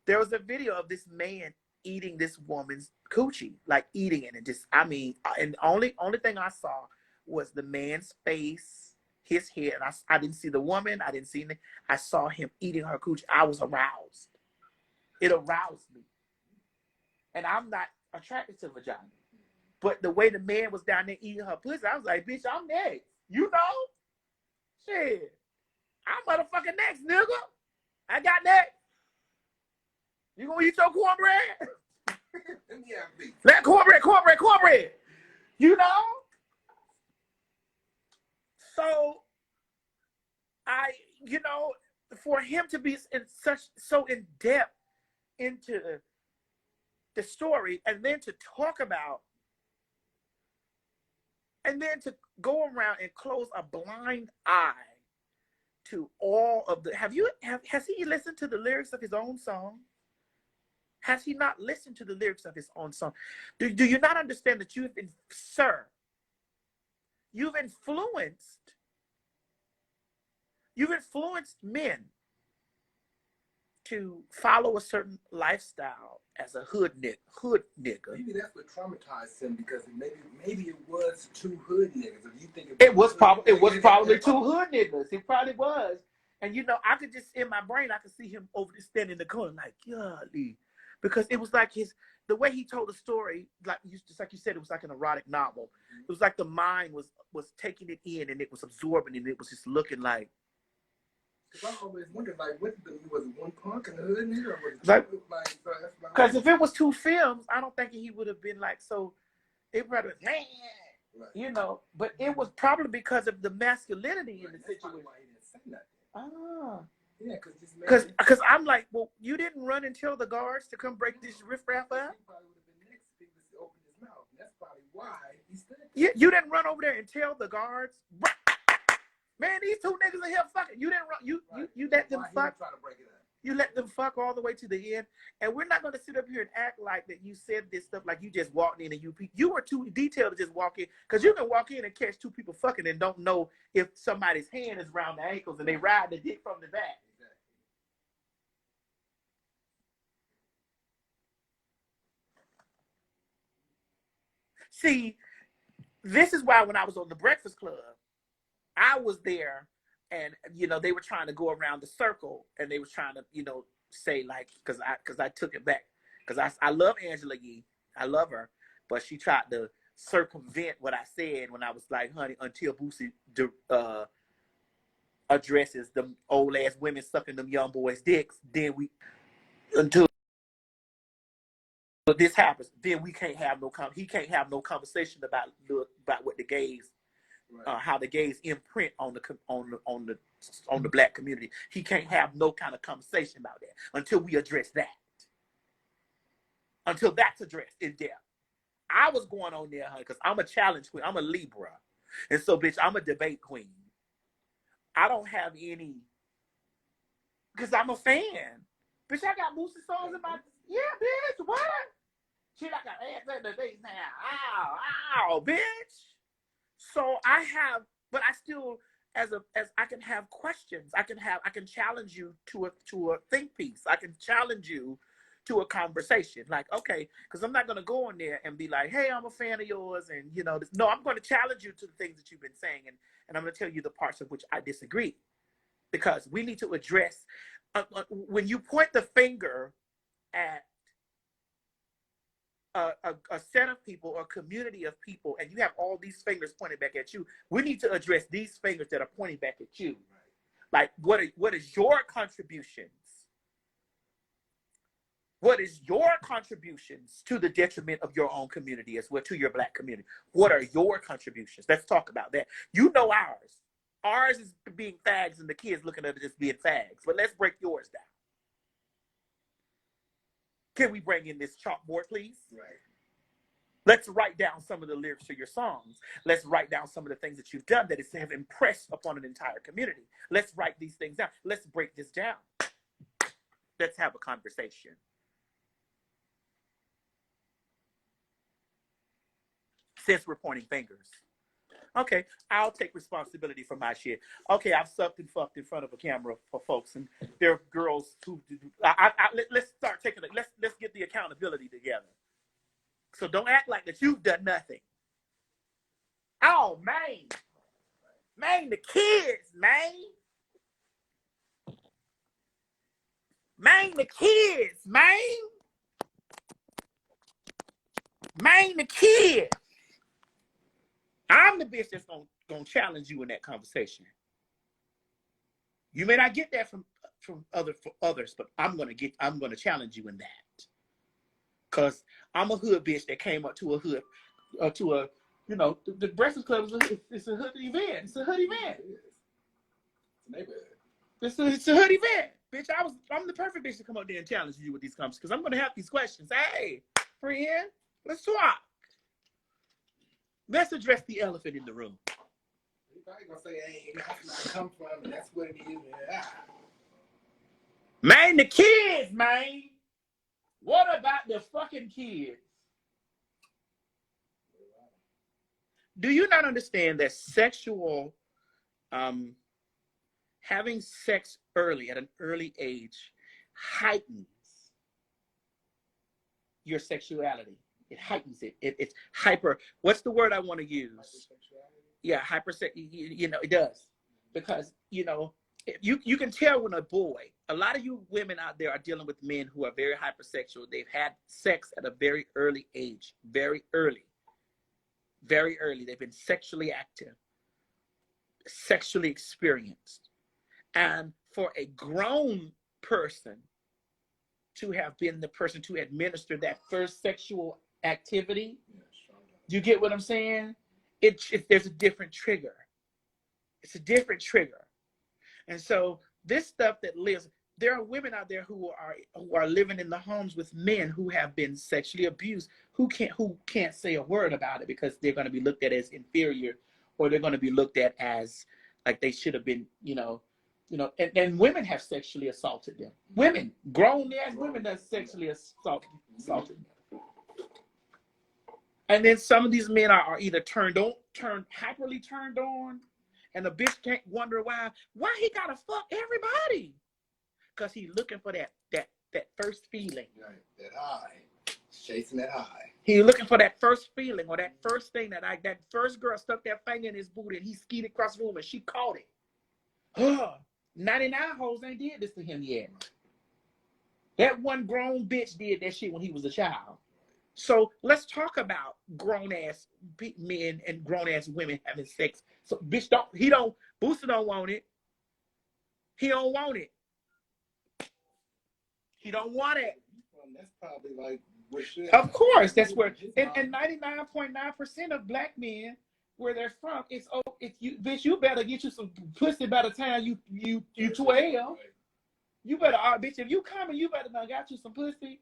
There was a video of this man eating this woman's coochie, like eating it, and just, I mean, and only thing I saw was the man's face, his head, and I didn't see the woman, I didn't see anything. I saw him eating her coochie. I was aroused. It aroused me, and I'm not attracted to vagina. But the way the man was down there eating her pussy, I was like, bitch, I'm next. You know? Shit. I'm motherfucking next, nigga. I got next. You gonna eat your cornbread? Yeah, Let cornbread. You know? So, for him to be so in depth into the story, and then to talk about, and then to go around and close a blind eye to all of the, has he listened to the lyrics of his own song? Has he not listened to the lyrics of his own song? Do you not understand that you've influenced men to follow a certain lifestyle as a hood nigga. Maybe that's what traumatized him, because maybe it was two hood niggas. If you think it was probably two hood niggas. It probably was. And I could just, in my brain, I could see him over there standing in the corner like, golly. Because it was like the way he told the story, just like you said, it was like an erotic novel. It was like the mind was taking it in, and it was absorbing, and it was just looking like. Because I always wondered, like, was it one punk and a hood nigga, or was it like? Because so if it was two films, I don't think he would have been like so. It probably, right. But it was probably because of the masculinity in the situation. Why he didn't say nothing. Ah. Yeah, because I'm like, well, you didn't run and tell the guards to come break this riffraff up? He probably would have been next if he was opened his mouth. That's probably why he stood there. You didn't run over there and tell the guards, man, these two niggas are here fucking. You didn't run. You let them fuck. Trying to break it up. You let them fuck all the way to the end, and we're not going to sit up here and act like that you said this stuff like you just walked in and you were too detailed to just walk in, because you can walk in and catch two people fucking and don't know if somebody's hand is around the ankles and they ride the dick from the back. See, this is why when I was on the Breakfast Club, I was there, and they were trying to go around the circle, and they was trying to say like, because I took it back, because I love Angela Yee, I love her, but she tried to circumvent what I said when I was like, honey, until Boosie addresses them old ass women sucking them young boys' dicks, then until this happens, then we can't have he can't have no conversation about what the gays, right. How the gays imprint on the black community. He can't have no kind of conversation about that until we address that. Until that's addressed in depth. I was going on there, honey, because I'm a challenge queen. I'm a Libra. And so, bitch, I'm a debate queen. I don't have any, because I'm a fan. Bitch, I got Boosie songs in my, yeah, bitch, what? Shit, I got ass at the face now. Ow, bitch. So I have, but I still, as I can have questions. I can challenge you to a think piece. I can challenge you to a conversation. Like, okay, because I'm not gonna go in there and be like, hey, I'm a fan of yours, and no, I'm gonna challenge you to the things that you've been saying, and I'm gonna tell you the parts of which I disagree, because we need to address when you point the finger at a set of people or community of people, and you have all these fingers pointing back at you, we need to address these fingers that are pointing back at you. Like, what is your contributions? What is your contributions to the detriment of your own community as well, to your Black community? What are your contributions? Let's talk about that. You know ours. Ours is being fags and the kids looking at it as being fags. But let's break yours down. Can we bring in this chalkboard, please? Right. Let's write down some of the lyrics to your songs. Let's write down some of the things that you've done that have impressed upon an entire community. Let's write these things down. Let's break this down. Let's have a conversation. Since we're pointing fingers. Okay, I'll take responsibility for my shit. Okay, I've sucked and fucked in front of a camera for folks, and there are girls who. Let's start taking it. Let's get the accountability together. So don't act like that you've done nothing. Oh man, the kids, man, the kids, man, the kids. I'm the bitch that's gonna challenge you in that conversation. You may not get that from others, but I'm gonna challenge you in that. Cause I'm a hood bitch that came up to a hood, the Breakfast Club is a hood event. It's a hood event. It's a neighborhood. It's a hood event, bitch. I'm the perfect bitch to come up there and challenge you with these conversations because I'm gonna have these questions. Hey, friend, let's talk. Let's address the elephant in the room. You're probably gonna say, "Hey, that's where I come from, and that's what it is." Man, the kids, man. What about the fucking kids? Do you not understand that having sex early at an early age heightens your sexuality? It heightens it. It's hyper. What's the word I want to use? Yeah, it does. Because, you can tell when a boy, a lot of you women out there are dealing with men who are very hypersexual. They've had sex at a very early age, very early. Very early. They've been sexually active, sexually experienced. And for a grown person to have been the person to administer that first sexual activity, do you get what I'm saying? There's a different trigger. It's a different trigger. And so this stuff that lives, there are women out there who are living in the homes with men who have been sexually abused, who can't say a word about it because they're going to be looked at as inferior, or they're going to be looked at as like they should have been, and women have sexually assaulted them. Women, grown ass women that sexually assaulted them. And then some of these men are either hyperly turned on, and the bitch can't wonder why he gotta fuck everybody. Because he's looking for that first feeling. Right, that high. Chasing that high. He's looking for that first feeling, or that first thing that first girl stuck that finger in his booty and he skied across the room and she caught it. 99 hoes ain't did this to him yet. That one grown bitch did that shit when he was a child. So let's talk about grown-ass men and grown-ass women having sex. So bitch Booster don't want it. He don't want it. He don't want it. That's probably like what should. Of course, that's where, and 99.9% of black men, where they're from, it's you, bitch. You better get you some pussy by the time you 12. You better, bitch. If you coming, you better not got you some pussy.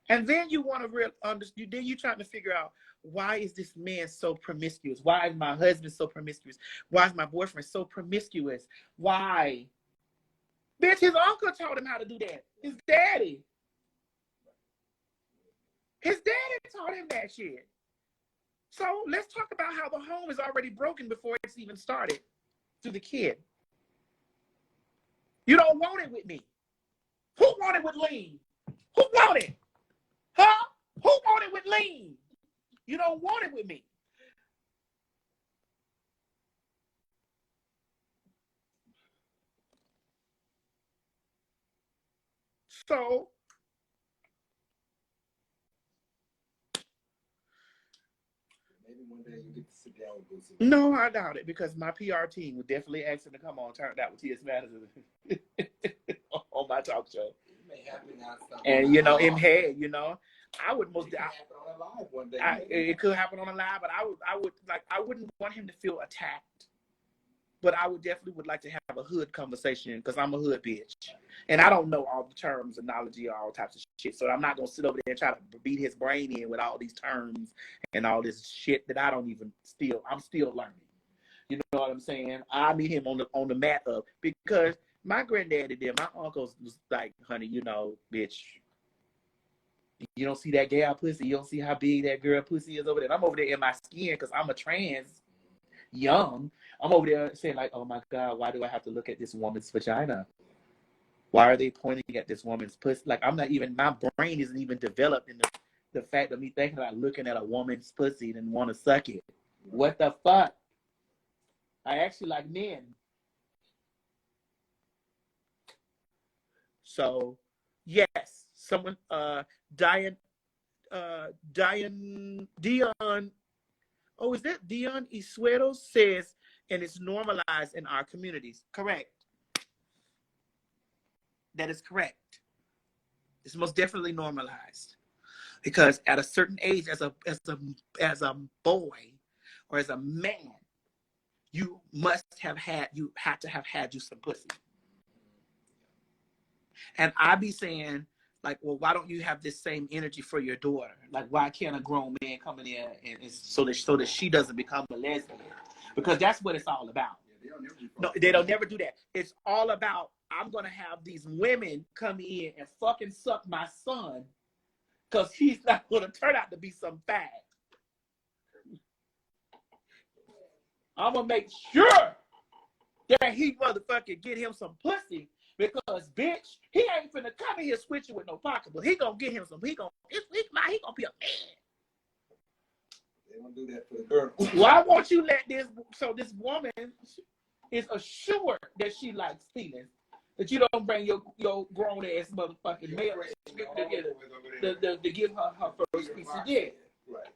And then you want to understand. Then you trying to figure out, why is this man so promiscuous? Why is my husband so promiscuous? Why is my boyfriend so promiscuous? Why? Bitch, his uncle taught him how to do that. His daddy. His daddy taught him that shit. So let's talk about how the home is already broken before it's even started to the kid. You don't want it with me. Who want it with Lean? Who want it? Huh? Who want it with Lean? You don't want it with me. So Maybe one day you get to sit down with Boosie. No, I doubt it, because my PR team would definitely ask him to come on Turned Out with T.S. Madison on my talk show. It may happen outside. And you know, in head, you know, I would most. It could happen on a live one day. It could happen on a live, but I wouldn't want him to feel attacked. But I would like to have a hood conversation, because I'm a hood bitch. And I don't know all the terms, analogy, all types of shit. So I'm not going to sit over there and try to beat his brain in with all these terms and all this shit that I don't even I'm still learning. You know what I'm saying? I meet him on the mat up, because my granddaddy did. My uncles was like, honey, you know, bitch, you don't see that gal pussy. You don't see how big that girl pussy is over there. And I'm over there in my skin because I'm a trans young. I'm over there saying like, oh my God, why do I have to look at this woman's vagina? Why are they pointing at this woman's pussy? Like, I'm not even, my brain isn't even developed in the fact of me thinking about looking at a woman's pussy and want to suck it. What the fuck? I actually like men. So, yes, someone, Dion, oh, is that Dion Isuero says, and it's normalized in our communities. Correct. That is correct. It's most definitely normalized, because at a certain age, as a boy or as a man, you had to have had you some pussy. And I be saying, like, well, why don't you have this same energy for your daughter? Like, why can't a grown man come in there and so that she doesn't become a lesbian? Because that's what it's all about. No, they don't never do that. It's all about, I'm gonna have these women come in and fucking suck my son, because he's not gonna turn out to be some fag. I'm gonna make sure that he motherfucking get him some pussy, because bitch, he ain't finna come in here switching with no pocketbook. He gonna get him some. He gonna be a man. They don't do that for the girl. Why won't you let this woman is assured that she likes penis, that you don't bring your grown ass motherfucking male to give her first piece of dick. Right.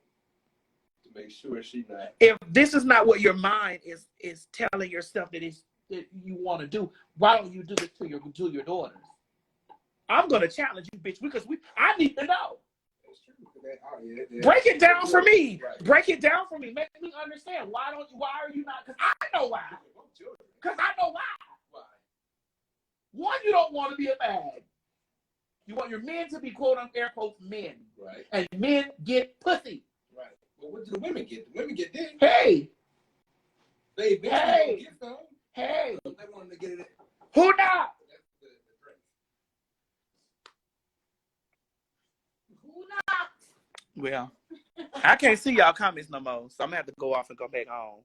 To make sure she not. If this is not what your mind is telling yourself that you want to do, why don't you do this to your daughters? I'm gonna challenge you, bitch, because I need to know. Break it down for me. Right. Break it down for me. Make me understand. Why are you not? Because I know why. Because I know why. Why? One, you don't want to be a bag. You want your men to be quote unquote air quotes men. Right. And men get pussy. Right. But what do the women get? The women get dick. Hey. They hey. Get some. Hey. They want to get it. Who not? Well, I can't see y'all comments no more, so I'm gonna have to go off and go back home.